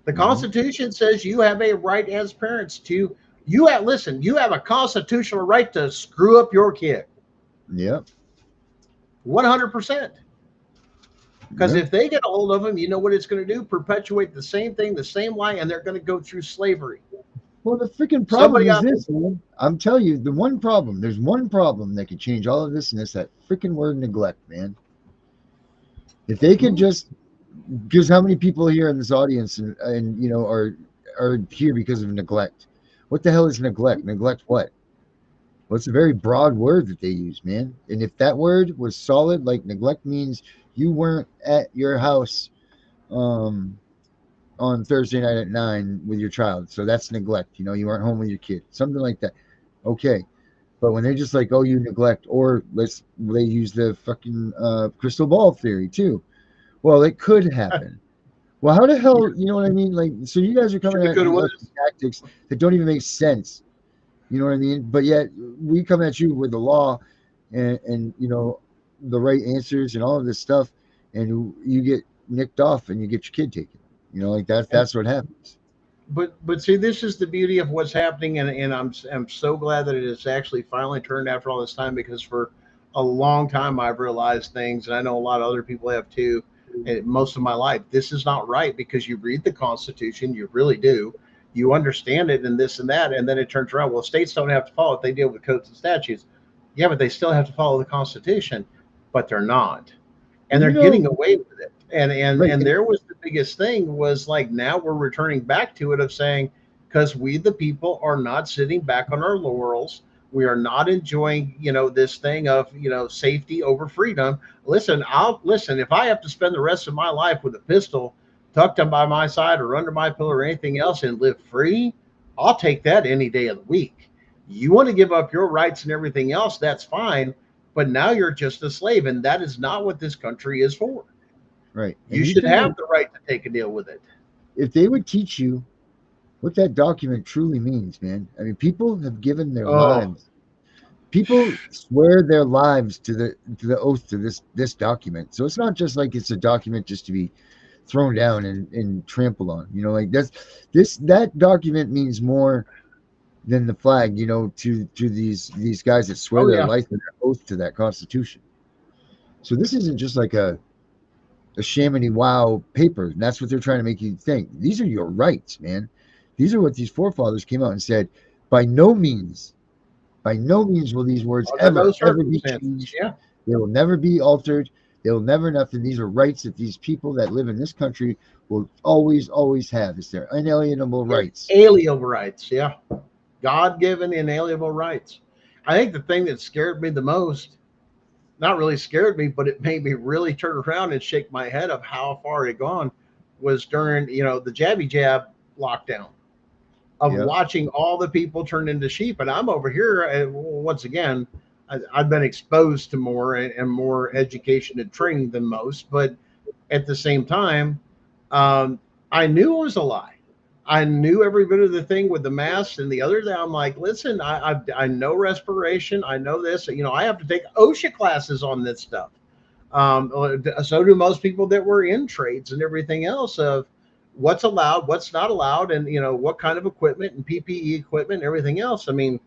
The Constitution says you have a right as parents to, you have a constitutional right to screw up your kid. Yep. 100%. Because if they get a hold of them, you know what it's going to do? Perpetuate the same thing, the same lie, and they're going to go through slavery. Well, the freaking problem is this, man. I'm telling you, there's one problem that can change all of this, and it's that freaking word neglect, man. If they could just, because how many people here in this audience and are here because of neglect? What the hell is neglect? Neglect what? Well, it's a very broad word that they use, man. And if that word was solid, like neglect means you weren't at your house on Thursday night at 9 with your child. So that's neglect. You weren't home with your kid. Something like that. Okay. But when they're just like, oh, you neglect, or they use the fucking crystal ball theory too. Well, it could happen. Well, how the hell, you know what I mean? Like, so you guys are coming at tactics that don't even make sense. You know what I mean? But yet we come at you with the law and the right answers and all of this stuff, and you get nicked off and you get your kid taken. That's what happens. But see, this is the beauty of what's happening, and I'm so glad that it has actually finally turned after all this time, because for a long time I've realized things, and I know a lot of other people have too, most of my life. This is not right, because you read the Constitution, you really do. You understand it and this and that, and then it turns around. Well, states don't have to follow it. They deal with codes and statutes. Yeah, but they still have to follow the Constitution, but they're not. And they're getting away with it. And there was the biggest thing was like, now we're returning back to it of saying, because we, the people, are not sitting back on our laurels. We are not enjoying, this thing of, safety over freedom. Listen, if I have to spend the rest of my life with a pistol tucked up by my side or under my pillow or anything else and live free, I'll take that any day of the week. You want to give up your rights and everything else, that's fine. But now you're just a slave, and that is not what this country is for. Right. You should have the right to take a deal with it. If they would teach you what that document truly means, man. I mean, people have given their lives. People swear their lives to the oath to this document. So it's not just like it's a document just to be thrown down and trampled on. Like that document means more than the flag, to these guys that swear their life and their oath to that Constitution. So this isn't just like a Chamonix wow paper. And that's what they're trying to make you think. These are your rights, man. These are what these forefathers came out and said. By no means will these words ever be changed. Yeah. They will never be altered. They will never nothing. These are rights that these people that live in this country will always have. It's their inalienable rights. Alienable rights, yeah. God-given inalienable rights. I think the thing that scared me the most, not really scared me, but it made me really turn around and shake my head of how far it had gone, was during, the jabby jab lockdown of watching all the people turn into sheep. And I'm over here, and once again, I've been exposed to more and more education and training than most, but at the same time, I knew it was a lie. I knew every bit of the thing with the masks and the other day. I'm like, listen, I know respiration. I know this. I have to take OSHA classes on this stuff. So do most people that were in trades and everything else of what's allowed, what's not allowed, and what kind of equipment and PPE equipment and everything else. I mean,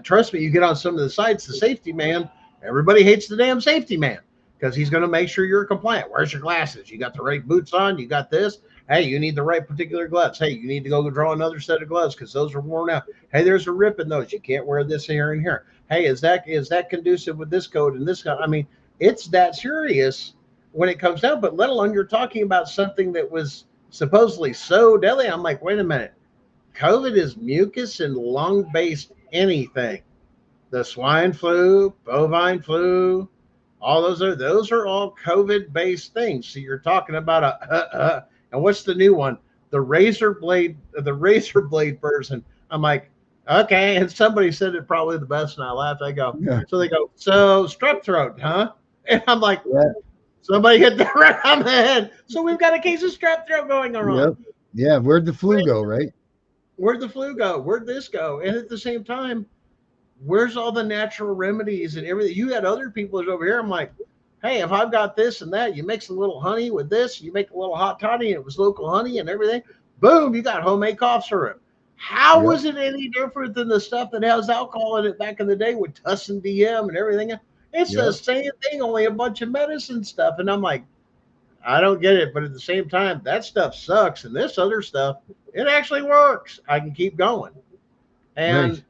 trust me, you get on some of the sites, the safety man, everybody hates the damn safety man because he's going to make sure you're compliant. Where's your glasses? You got the right boots on? You got this? Hey, you need the right particular gloves. Hey, you need to go draw another set of gloves because those are worn out. Hey, there's a rip in those. You can't wear this here and here. Hey, is that conducive with this code and this code? I mean, it's that serious when it comes down, but let alone you're talking about something that was supposedly so deadly. I'm like, wait a minute. COVID is mucus and lung-based anything. The swine flu, bovine flu, all those are all COVID-based things. So you're talking about and what's the new one? The razor blade version. I'm like, okay. And somebody said it probably the best, and I laughed. I go, so they go, so strep throat, huh? And I'm like, somebody hit the right on the head. So we've got a case of strep throat going on. Yep. Yeah. Where'd the flu go, right? Where'd the flu go? Where'd this go? And at the same time, where's all the natural remedies and everything? You had other people over here. I'm like, hey, if I've got this and that, you mix a little honey with this, you make a little hot toddy, and it was local honey and everything. Boom, you got homemade cough syrup. How was it any different than the stuff that has alcohol in it back in the day with Tussin DM and everything? It's the same thing, only a bunch of medicine stuff. And I'm like, I don't get it. But at the same time, that stuff sucks. And this other stuff, it actually works. I can keep going. And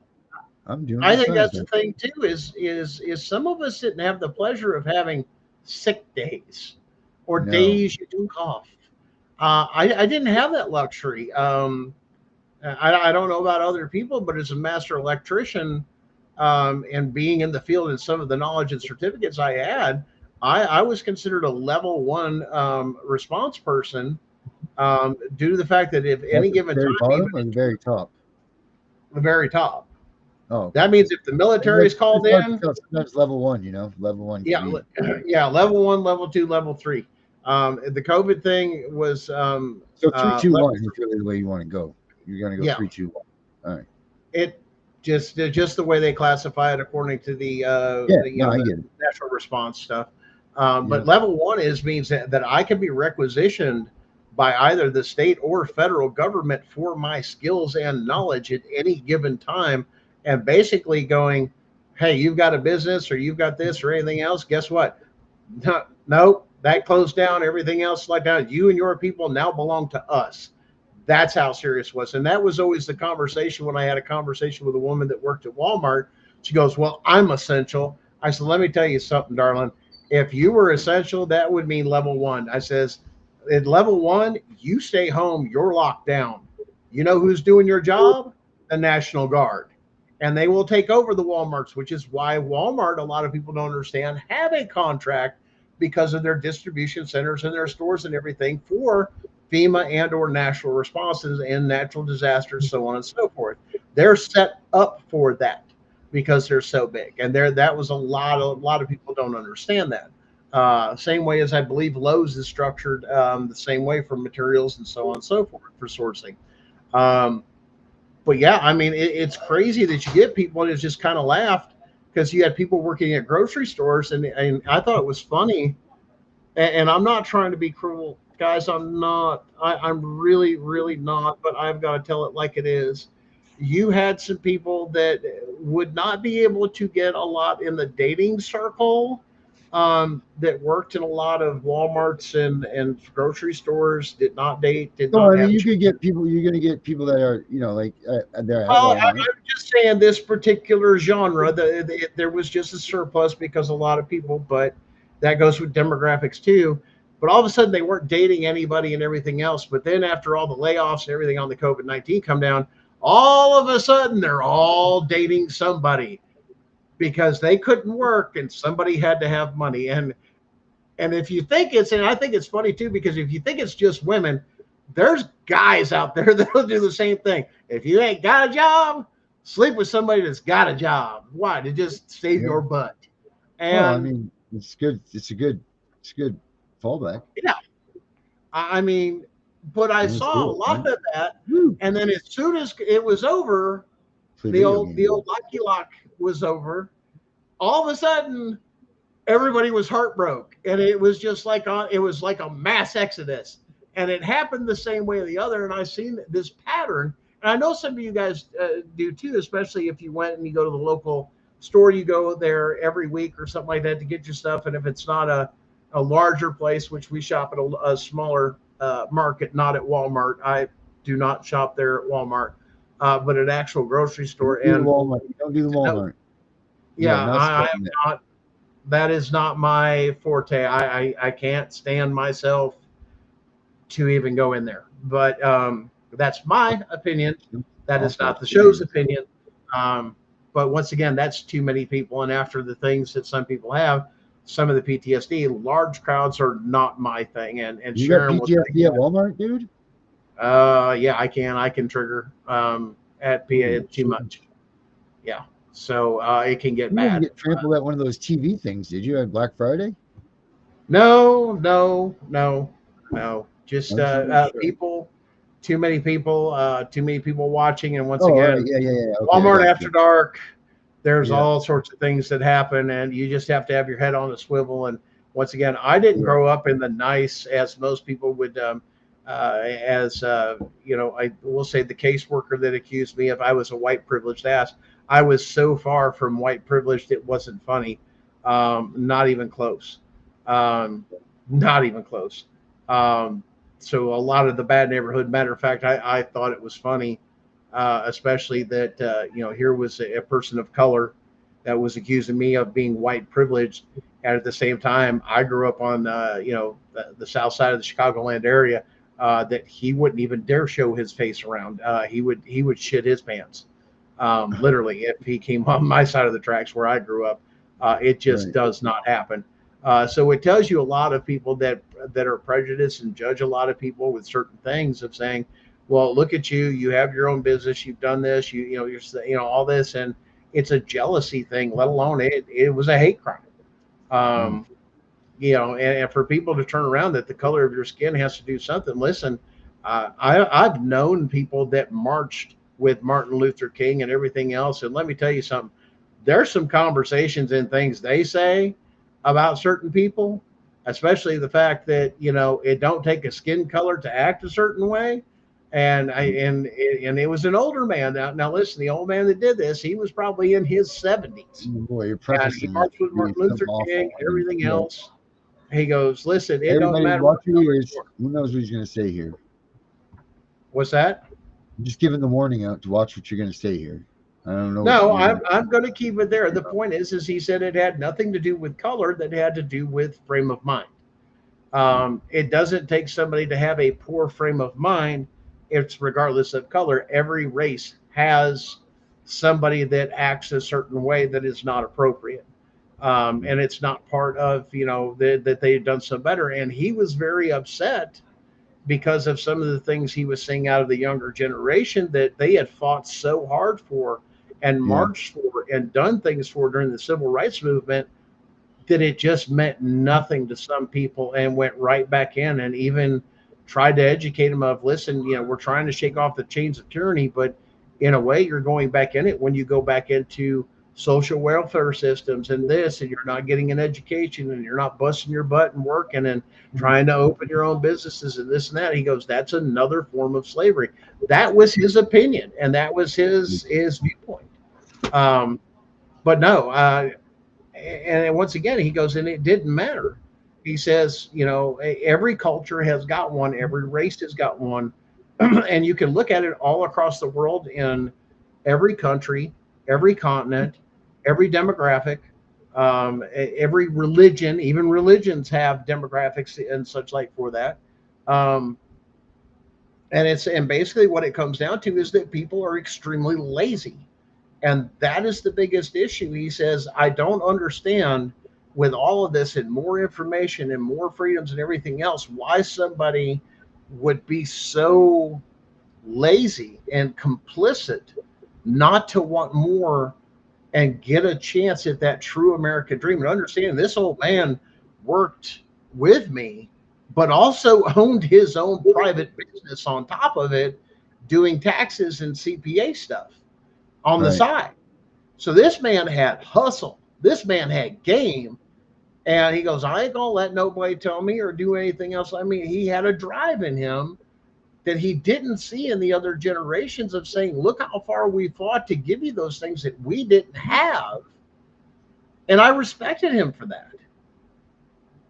I think that's the thing too, is some of us didn't have the pleasure of having sick days or days you do cough. I didn't have that luxury. I don't know about other people, but as a master electrician and being in the field and some of the knowledge and certificates I had, I was considered a level 1 response person due to the fact that if any given time, bottom or the very top? The very top. Oh, that means if the military is called in, sometimes level 1, level 1. Yeah, level 1, level 2, level 3. The COVID thing was so 3, 2, 1 is really the way you want to go. You're going to go 3, 2, 1. All right. It just the way they classify it according to the natural response stuff. But level 1 means that I can be requisitioned by either the state or federal government for my skills and knowledge at any given time. And basically going, hey, you've got a business or you've got this or anything else. Guess what? No, that closed down. Everything else slid down. You and your people now belong to us. That's how serious it was. And that was always the conversation when I had a conversation with a woman that worked at Walmart. She goes, well, I'm essential. I said, let me tell you something, darling. If you were essential, that would mean level 1. I says, at level 1, you stay home. You're locked down. You know who's doing your job? The National Guard. and they will take over the Walmarts, which is why Walmart, a lot of people don't understand, have a contract because of their distribution centers and their stores and everything for FEMA and or national responses and natural disasters, so on and so forth. They're set up for that because they're so big. And that was a lot of people don't understand that. Same way as I believe Lowe's is structured the same way for materials and so on and so forth for sourcing. But yeah, I mean, it's crazy that you get people that just kind of laughed because you had people working at grocery stores, and I thought it was funny. And I'm not trying to be cruel, guys. I'm not. I'm really, really not. But I've got to tell it like it is. You had some people that would not be able to get a lot in the dating circle, that worked in a lot of Walmarts and grocery stores, did not date, did No, not I mean have. you could get people. You're going to get people that are, you know, like they're at Well, Walmart. I'm just saying this particular genre, there was just a surplus because a lot of people, but that goes with demographics too. But all of a sudden they weren't dating anybody and everything else. But then after all the layoffs and everything on the COVID-19 come down, all of a sudden they're all dating somebody because they couldn't work and somebody had to have money. And if you think and I think it's funny too, because if you think it's just women, there's guys out there that'll do the same thing. If you ain't got a job, sleep with somebody that's got a job. Why? To just save your butt. And well, I mean, it's good. It's a good fallback. Yeah. I mean, but I saw a lot of that. And then as soon as it was over, the old Lucky Lock was over. All of a sudden, everybody was heartbroken, and it was just like a mass exodus. And it happened the same way or the other. And I've seen this pattern. And I know some of you guys do too, especially if you went and you go to the local store, you go there every week or something like that to get your stuff. And if it's not a larger place, which we shop at a smaller market, not at Walmart. I do not shop there at Walmart, but at actual grocery store. Don't do the Walmart. Yeah, I am not. That is not my forte. I can't stand myself to even go in there. But that's my opinion. That is not the show's opinion. But once again, that's too many people. And after the things that some people have, some of the PTSD, large crowds are not my thing. And you Sharon got PTSD at Walmart, dude? Yeah, I can trigger at PA too much. Yeah. So it can get bad. You didn't get trampled at one of those TV things, did you, at Black Friday? No. Just people, too many people watching. And once again, Okay, Walmart after dark, there's all sorts of things that happen, and you just have to have your head on a swivel. And once again, I didn't grow up in the nice, as most people would, you know, I will say the caseworker that accused me if I was a white privileged ass. I was so far from white privileged, it wasn't funny. Not even close. Not even close. So a lot of the bad neighborhood, matter of fact, I thought it was funny, especially that, you know, here was a person of color that was accusing me of being white privileged. And at the same time, I grew up on, you know, the south side of the Chicagoland area, that he wouldn't even dare show his face around. He would shit his pants. Literally, if he came on my side of the tracks where I grew up. It just does not happen. So it tells you a lot of people that are prejudiced and judge a lot of people with certain things of saying, well, look at you, you have your own business, you've done this, you know, you're all this, and it's a jealousy thing, let alone it was a hate crime. You know, and for people to turn around that the color of your skin has to do something. Listen, I've known people that marched with Martin Luther King and everything else. And let me tell you something, there's some conversations and things they say about certain people, especially the fact that, you know, it don't take a skin color to act a certain way. And it was an older man. Now listen, the old man that did this, he was probably in his 70s. Boy, you're prefacing. He marched with Martin Luther King, everything else. He goes, listen, it don't matter. Who knows what he's going to say here? What's that? I'm just giving the warning out to watch what you're going to say here. I don't know. No, I'm going to keep it there. The point is he said it had nothing to do with color, that had to do with frame of mind. It doesn't take somebody to have a poor frame of mind. It's regardless of color. Every race has somebody that acts a certain way that is not appropriate. And it's not part of, that they had done so better. And he was very upset because of some of the things he was seeing out of the younger generation that they had fought so hard for and marched for and done things for during the civil rights movement, that it just meant nothing to some people, and went right back in and even tried to educate them of, listen, we're trying to shake off the chains of tyranny, but in a way you're going back in it when you go back into social welfare systems and this, and you're not getting an education, and you're not busting your butt and working and trying to open your own businesses and this and that. He goes, that's another form of slavery. That was his opinion, and that was his viewpoint. But no, and once again, he goes, and it didn't matter. He says, every culture has got one, every race has got one, and you can look at it all across the world in every country, every continent, every demographic, every religion. Even religions have demographics and such like for that. And basically what it comes down to is that people are extremely lazy. And that is the biggest issue. He says, I don't understand, with all of this and more information and more freedoms and everything else, why somebody would be so lazy and complicit not to want more and get a chance at that true American dream. And understand, this old man worked with me, but also owned his own private business on top of it, doing taxes and CPA stuff on the side. So this man had hustle. This man had game. And he goes, I ain't gonna let nobody tell me or do anything else. I mean, he had a drive in him that he didn't see in the other generations, of saying, look how far we fought to give you those things that we didn't have. And I respected him for that.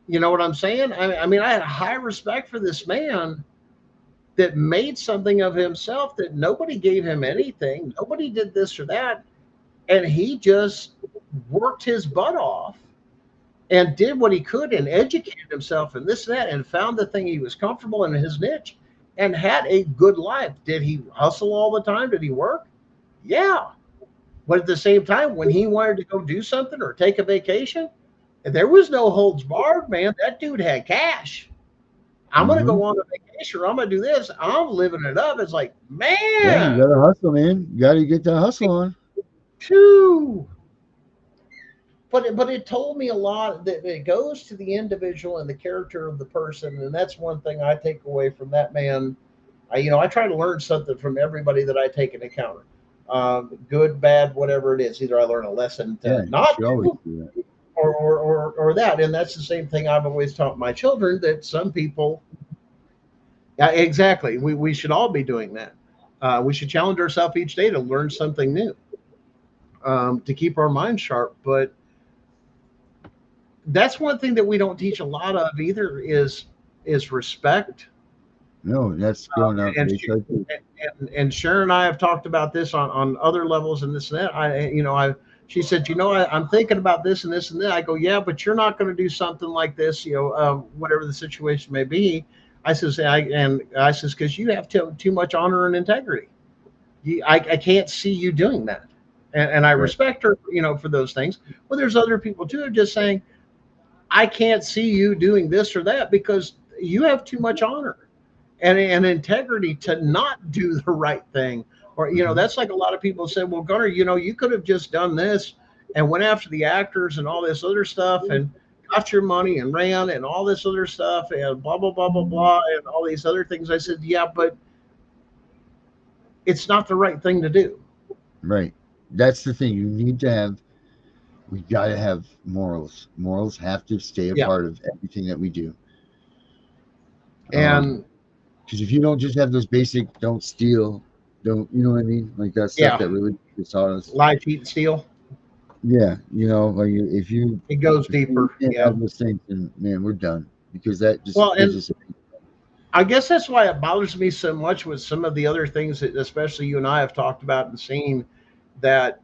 You know what I'm saying? I mean, I had high respect for this man that made something of himself, that nobody gave him anything. Nobody did this or that. And he just worked his butt off and did what he could and educated himself and this and that, and found the thing he was comfortable in, his niche, and had a good life. Did he hustle all the time? Did he work? Yeah. But at the same time, when he wanted to go do something or take a vacation, there was no holds barred, man. That dude had cash. I'm going to go on a vacation, or I'm going to do this. I'm living it up. It's like, man. Yeah, you got to hustle, man. You got to get that hustle on. Phew. But it told me a lot, that it goes to the individual and the character of the person. And that's one thing I take away from that man. I try to learn something from everybody that I take an encounter. Good, bad, whatever it is. Either I learn a lesson to not do, or that. And that's the same thing I've always taught my children, that some people, exactly, we should all be doing that. We should challenge ourselves each day to learn something new, to keep our minds sharp. But that's one thing that we don't teach a lot of either, is respect. No, that's going out. And Sharon and I have talked about this on other levels and this and that. She said, I'm thinking about this and this and that. I go, yeah, but you're not going to do something like this, whatever the situation may be. I says, because you have too much honor and integrity. I can't see you doing that. And I respect her, for those things. Well, there's other people too, are just saying, I can't see you doing this or that because you have too much honor and integrity to not do the right thing. Or, that's like a lot of people said, well, Gunnar, you could have just done this and went after the actors and all this other stuff and got your money and ran and all this other stuff and blah, blah, blah, blah, blah, and all these other things. I said, yeah, but it's not the right thing to do. Right. That's the thing. We got to have morals. Morals have to stay a part of everything that we do. And because if you don't just have those basic, don't steal, don't, you know what I mean? Like that stuff that really taught us. Lie, cheat, and steal. Yeah. Like if you, it goes deeper. Have those things, and man, we're done, because that just, I guess that's why it bothers me so much with some of the other things that especially you and I have talked about and seen, that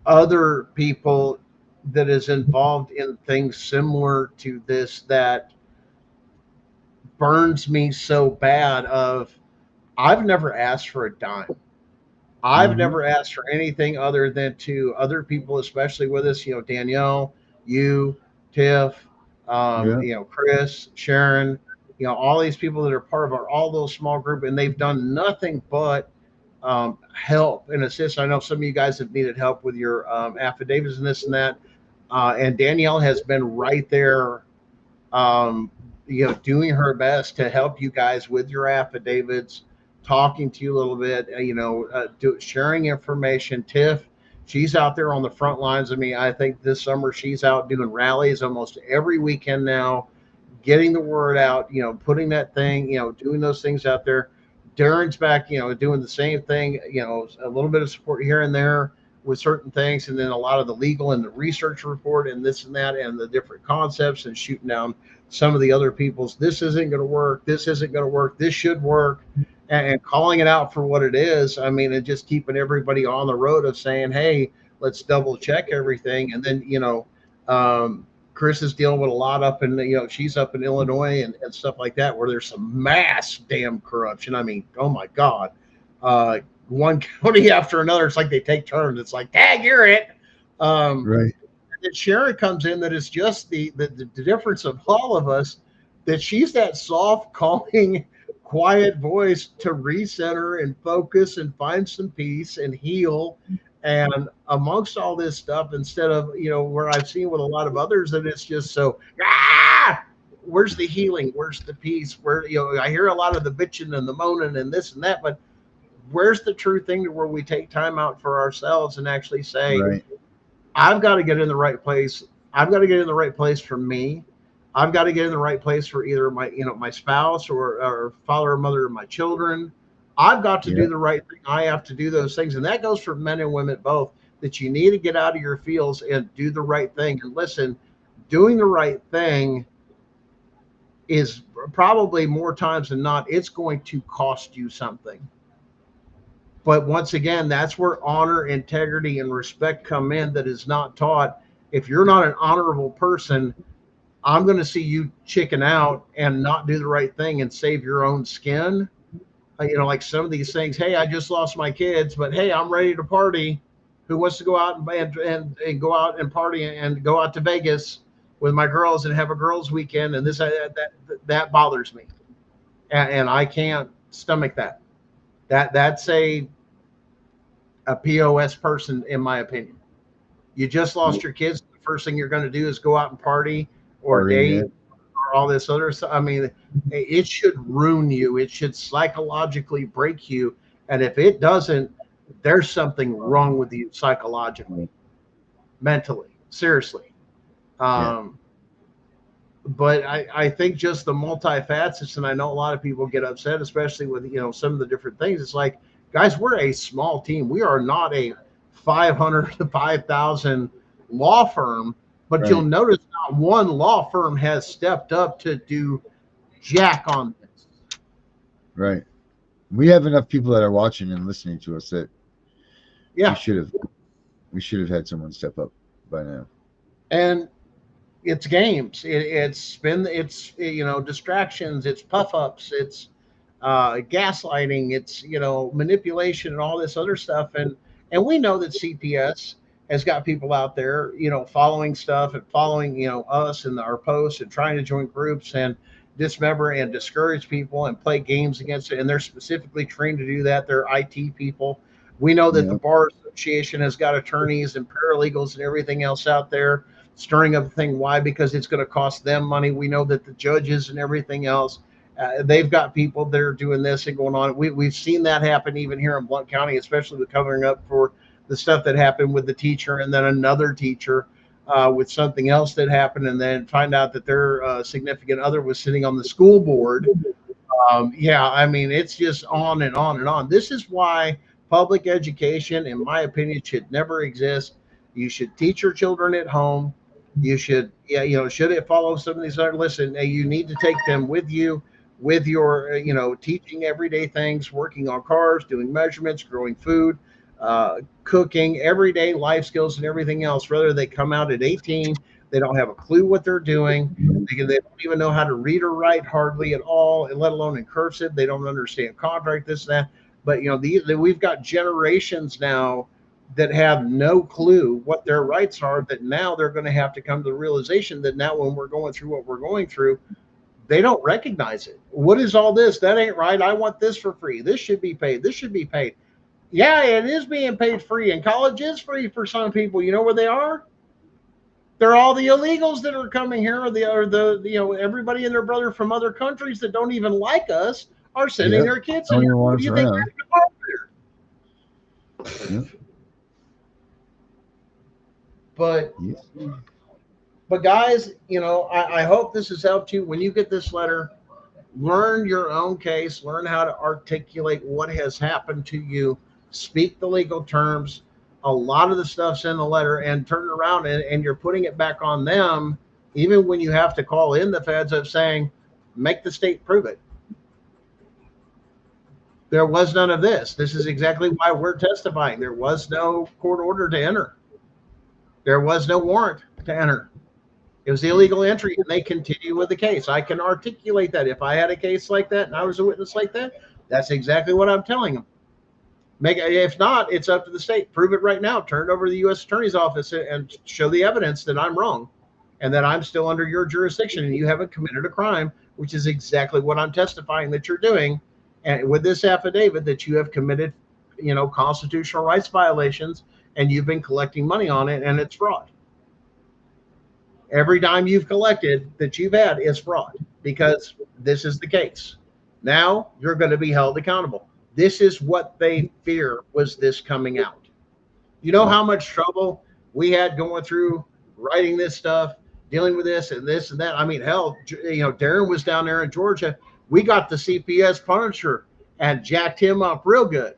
other people that is involved in things similar to this, that burns me so bad. Of, I've never asked for a dime. I've never asked for anything other than to other people, especially with us, Danielle, you, Tiff, Chris, Sharon, all these people that are part of all those small group, and they've done nothing but help and assist. I know some of you guys have needed help with your affidavits and this and that. And Danielle has been right there, doing her best to help you guys with your affidavits, talking to you a little bit, sharing information. Tiff, she's out there on the front lines. I mean, I think this summer she's out doing rallies almost every weekend now, getting the word out, putting that thing, doing those things out there. Darren's back, doing the same thing, a little bit of support here and there with certain things, and then a lot of the legal and the research report and this and that and the different concepts and shooting down some of the other people's, this isn't going to work, this isn't going to work, this should work, and calling it out for what it is. I mean, and just keeping everybody on the road of saying, hey, let's double check everything. And then, Chris is dealing with a lot up in, she's up in Illinois and stuff like that, where there's some mass damn corruption. I mean, oh my God. One county after another, it's like they take turns. It's like, tag, you're it. Right. And Sharon comes in, that is just the difference of all of us, that she's that soft, calming, quiet voice to recenter and focus and find some peace and heal. And amongst all this stuff, instead of, where I've seen with a lot of others, that it's just so, where's the healing? Where's the peace? Where, I hear a lot of the bitching and the moaning and this and that, but where's the true thing to where we take time out for ourselves and actually say, right, I've got to get in the right place. I've got to get in the right place for me. I've got to get in the right place for either my, my spouse or father or mother of my children. I've got to do the right thing. I have to do those things. And that goes for men and women both, that you need to get out of your fields and do the right thing. And listen, doing the right thing is probably more times than not, it's going to cost you something. But once again, that's where honor, integrity, and respect come in, that is not taught. If you're not an honorable person, I'm going to see you chicken out and not do the right thing and save your own skin. Like some of these things, hey, I just lost my kids, but hey, I'm ready to party. Who wants to go out and go out and party and go out to Vegas with my girls and have a girls' weekend? And this, that bothers me. And I can't stomach that. That's a POS person, in my opinion. You just lost your kids. The first thing you're going to do is go out and party or date or all this other stuff. I mean, it should ruin you. It should psychologically break you. And if it doesn't, there's something wrong with you psychologically, mentally, seriously. But I think just the multifacets, and I know a lot of people get upset, especially with, some of the different things. It's like, guys, we're a small team. We are not a 500 to 5,000 law firm, but right, you'll notice not one law firm has stepped up to do jack on this. Right. We have enough people that are watching and listening to us that we should have had someone step up by now. And it's games. It's distractions. It's puff ups. It's gaslighting. It's manipulation and all this other stuff. And we know that CPS has got people out there, following stuff and following, us and our posts and trying to join groups and dismember and discourage people and play games against it. And they're specifically trained to do that. They're IT people. We know that the Bar Association has got attorneys and paralegals and everything else out there stirring up the thing. Why? Because it's going to cost them money. We know that the judges and everything else, they've got people that are doing this and going on. We've seen that happen even here in Blount County, especially with covering up for the stuff that happened with the teacher and then another teacher with something else that happened, and then find out that their significant other was sitting on the school board. I mean, it's just on and on and on. This is why public education, in my opinion, should never exist. You should teach your children at home. You should, should it follow some of these other, listen, you need to take them with you, with your, teaching everyday things, working on cars, doing measurements, growing food, cooking, everyday life skills and everything else. Whether they come out at 18, they don't have a clue what they're doing. They don't even know how to read or write hardly at all, let alone in cursive. They don't understand contract, this and that. But we've got generations now that have no clue what their rights are, that now they're going to have to come to the realization that now when we're going through what we're going through, they don't recognize it. What is all this? That ain't right. I want this for free. This should be paid. This should be paid. Yeah, it is being paid free, and college is free for some people. You know where they are? They're all the illegals that are coming here, or the everybody and their brother from other countries that don't even like us are sending their kids in here. What do you think they're going there? But guys, I hope this has helped you. When you get this letter, learn your own case, learn how to articulate what has happened to you, speak the legal terms. A lot of the stuff's in the letter, and turn it around and you're putting it back on them, even when you have to call in the feds, of saying, make the state prove it. There was none of this. This is exactly why we're testifying. There was no court order to enter. There was no warrant to enter. It was illegal entry, and they continue with the case. I can articulate that. If I had a case like that and I was a witness like that, that's exactly what I'm telling them. If not, it's up to the state. Prove it right now. Turn it over to the U.S. Attorney's Office and show the evidence that I'm wrong and that I'm still under your jurisdiction and you haven't committed a crime, which is exactly what I'm testifying that you're doing. And with this affidavit, that you have committed, constitutional rights violations, and you've been collecting money on it, and it's fraud. Every dime you've collected that you've had is fraud, because this is the case. Now you're going to be held accountable. This is what they fear, was this coming out. You know how much trouble we had going through writing this stuff, dealing with this and that. I mean, hell, Darren was down there in Georgia. We got the CPS Punisher and jacked him up real good.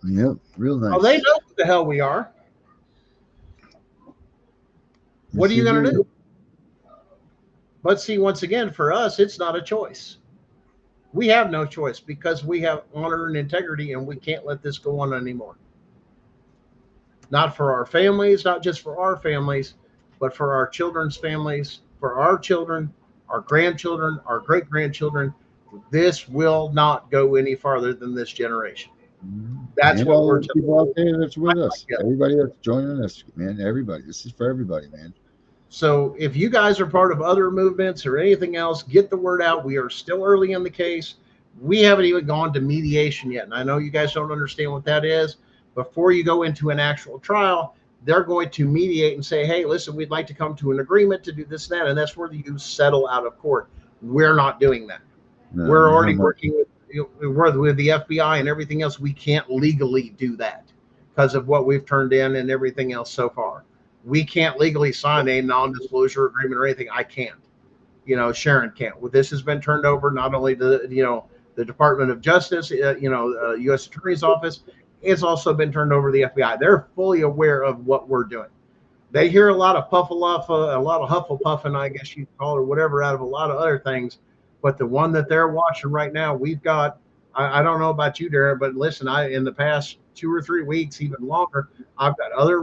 Yep, real nice. Oh, they know who the hell we are. What are you going to do? But see, once again, for us, it's not a choice. We have no choice, because we have honor and integrity, and we can't let this go on anymore. Not for our families, not just for our families, but for our children's families, for our children, our grandchildren, our great-grandchildren. This will not go any farther than this generation. That's what we're telling people out there that's with us. Everybody that's joining us, man. Everybody. This is for everybody, man. So if you guys are part of other movements or anything else, get the word out. We are still early in the case. We haven't even gone to mediation yet. And I know you guys don't understand what that is. Before you go into an actual trial, they're going to mediate and say, hey, listen, we'd like to come to an agreement to do this and that. And that's where you settle out of court. We're not doing that. No, we're already working with the FBI and everything else. We can't legally do that because of what we've turned in and everything else so far. We can't legally sign a non-disclosure agreement or anything. I can't. Sharon can't. Well, this has been turned over not only to the Department of Justice, U.S. Attorney's Office. It's also been turned over to the FBI. They're fully aware of what we're doing. They hear a lot of puffaluffa, a lot of hufflepuffing, I guess you'd call it, or whatever, out of a lot of other things. But the one that they're watching right now, we've got. I don't know about you, Darren, but listen, in the past 2 or 3 weeks, even longer, I've got other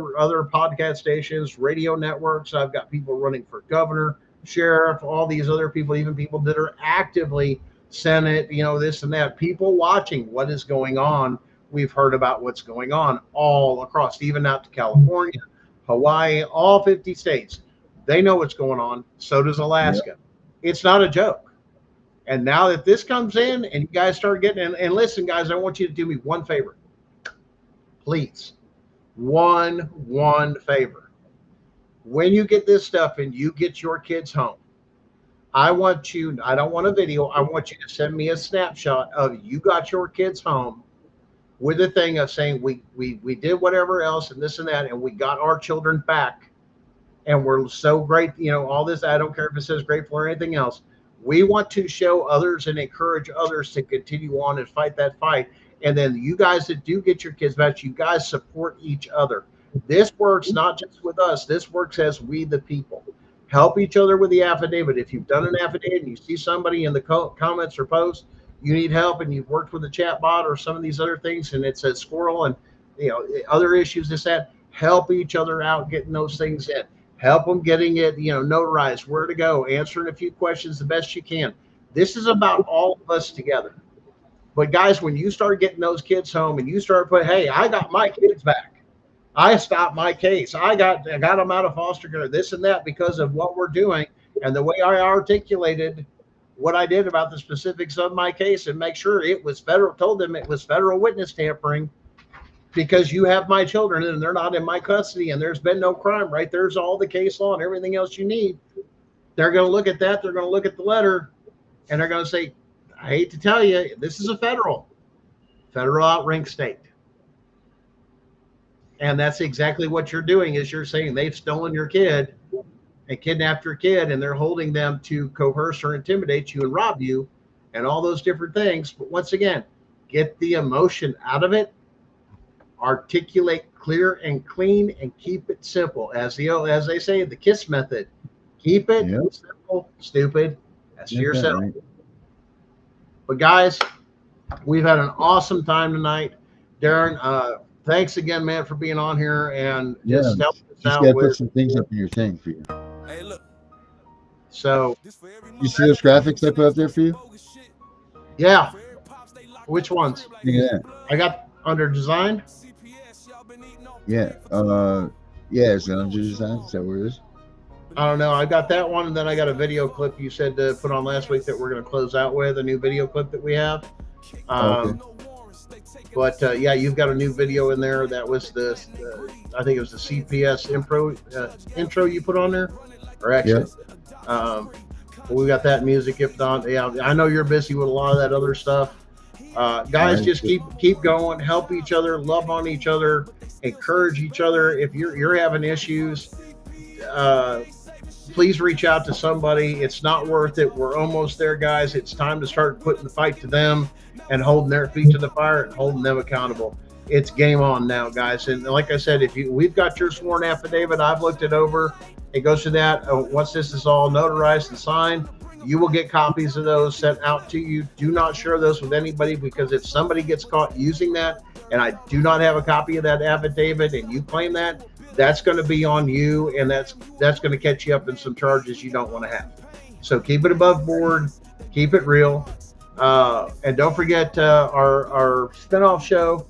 podcast stations, radio networks. I've got people running for governor, sheriff, all these other people, even people that are actively Senate, this and that. People watching what is going on. We've heard about what's going on all across, even out to California, Hawaii, all 50 states. They know what's going on. So does Alaska. Yep. It's not a joke. And now that this comes in and you guys start getting, and listen, guys, I want you to do me one favor. Please. One favor. When you get this stuff and you get your kids home, I don't want a video. I want you to send me a snapshot of you got your kids home with a thing of saying we did whatever else and this and that, and we got our children back. And we're so great, all this, I don't care if it says grateful or anything else. We want to show others and encourage others to continue on and fight that fight. And then you guys that do get your kids back, you guys support each other. This works not just with us. This works as we the people. Help each other with the affidavit. If you've done an affidavit and you see somebody in the comments or posts, you need help and you've worked with a chat bot or some of these other things and it says squirrel and other issues, this, that, help each other out getting those things in. Help them getting it, notarized, where to go, answering a few questions the best you can. This is about all of us together. But guys, when you start getting those kids home and you start putting, hey, I got my kids back. I stopped my case. I got them out of foster care, this and that, because of what we're doing and the way I articulated what I did about the specifics of my case, and make sure it was federal, told them it was federal witness tampering because you have my children and they're not in my custody and there's been no crime, right? There's all the case law and everything else you need. They're going to look at that. They're going to look at the letter and they're going to say, I hate to tell you, this is a federal outrank state. And that's exactly what you're doing, is you're saying they've stolen your kid and kidnapped your kid, and they're holding them to coerce or intimidate you and rob you and all those different things. But once again, get the emotion out of it, articulate clear and clean, and keep it simple. As they say, the KISS method. Keep it simple, stupid. That's to yourself. Right. But guys, we've had an awesome time tonight. Darren, thanks again, man, for being on here and just helping us out. Put some things up in your thing for you. Hey, look. So, you see those graphics I put up there for you? Yeah. Which ones? Yeah. I got under design. Yeah. Yeah, it's under design. Is that where it is? I don't know. I got that one, and then I got a video clip you said to put on last week that we're going to close out with, a new video clip that we have. Okay. But yeah, you've got a new video in there. That was I think it was the CPS intro you put on there, or exit. We got that music. If not, yeah, I know you're busy with a lot of that other stuff. Guys, just keep going, help each other, love on each other, encourage each other. If you're having issues, please reach out to somebody. It's not worth it. We're almost there, guys. It's time to start putting the fight to them and holding their feet to the fire and holding them accountable. It's game on now, guys. And like I said, we've got your sworn affidavit. I've looked it over. It goes to that. Once this is all notarized and signed, you will get copies of those sent out to you. Do not share those with anybody, because if somebody gets caught using that, and I do not have a copy of that affidavit, and you claim that, that's going to be on you, and that's going to catch you up in some charges you don't want to have. So keep it above board, keep it real, and don't forget our spinoff show,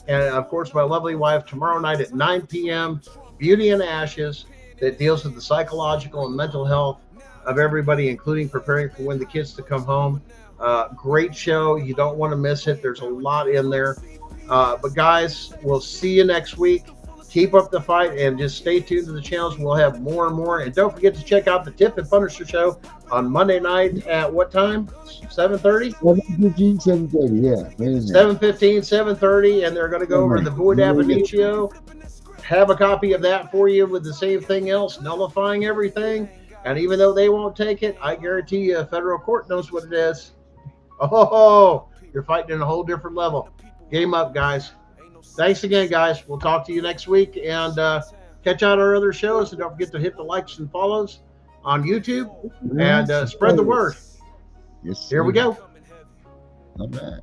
and of course my lovely wife, tomorrow night at 9 p.m. Beauty and Ashes, that deals with the psychological and mental health of everybody, including preparing for when the kids to come home. Great show. You don't want to miss it. There's a lot in there. But guys, we'll see you next week. Keep up the fight and just stay tuned to the channels. We'll have more and more. And don't forget to check out the Tip and Punisher show on Monday night at what time? 7:30? 7:15, 7:30, yeah. 7:15, 7:30. And they're going to go over the Void Ab Initio. Have a copy of that for you with the same thing else, nullifying everything. And even though they won't take it, I guarantee you a federal court knows what it is. Oh, you're fighting in a whole different level. Game up, guys. Thanks again, guys. We'll talk to you next week. And catch out our other shows. And don't forget to hit the likes and follows on YouTube. And spread the word. Yes, here we go. Not bad.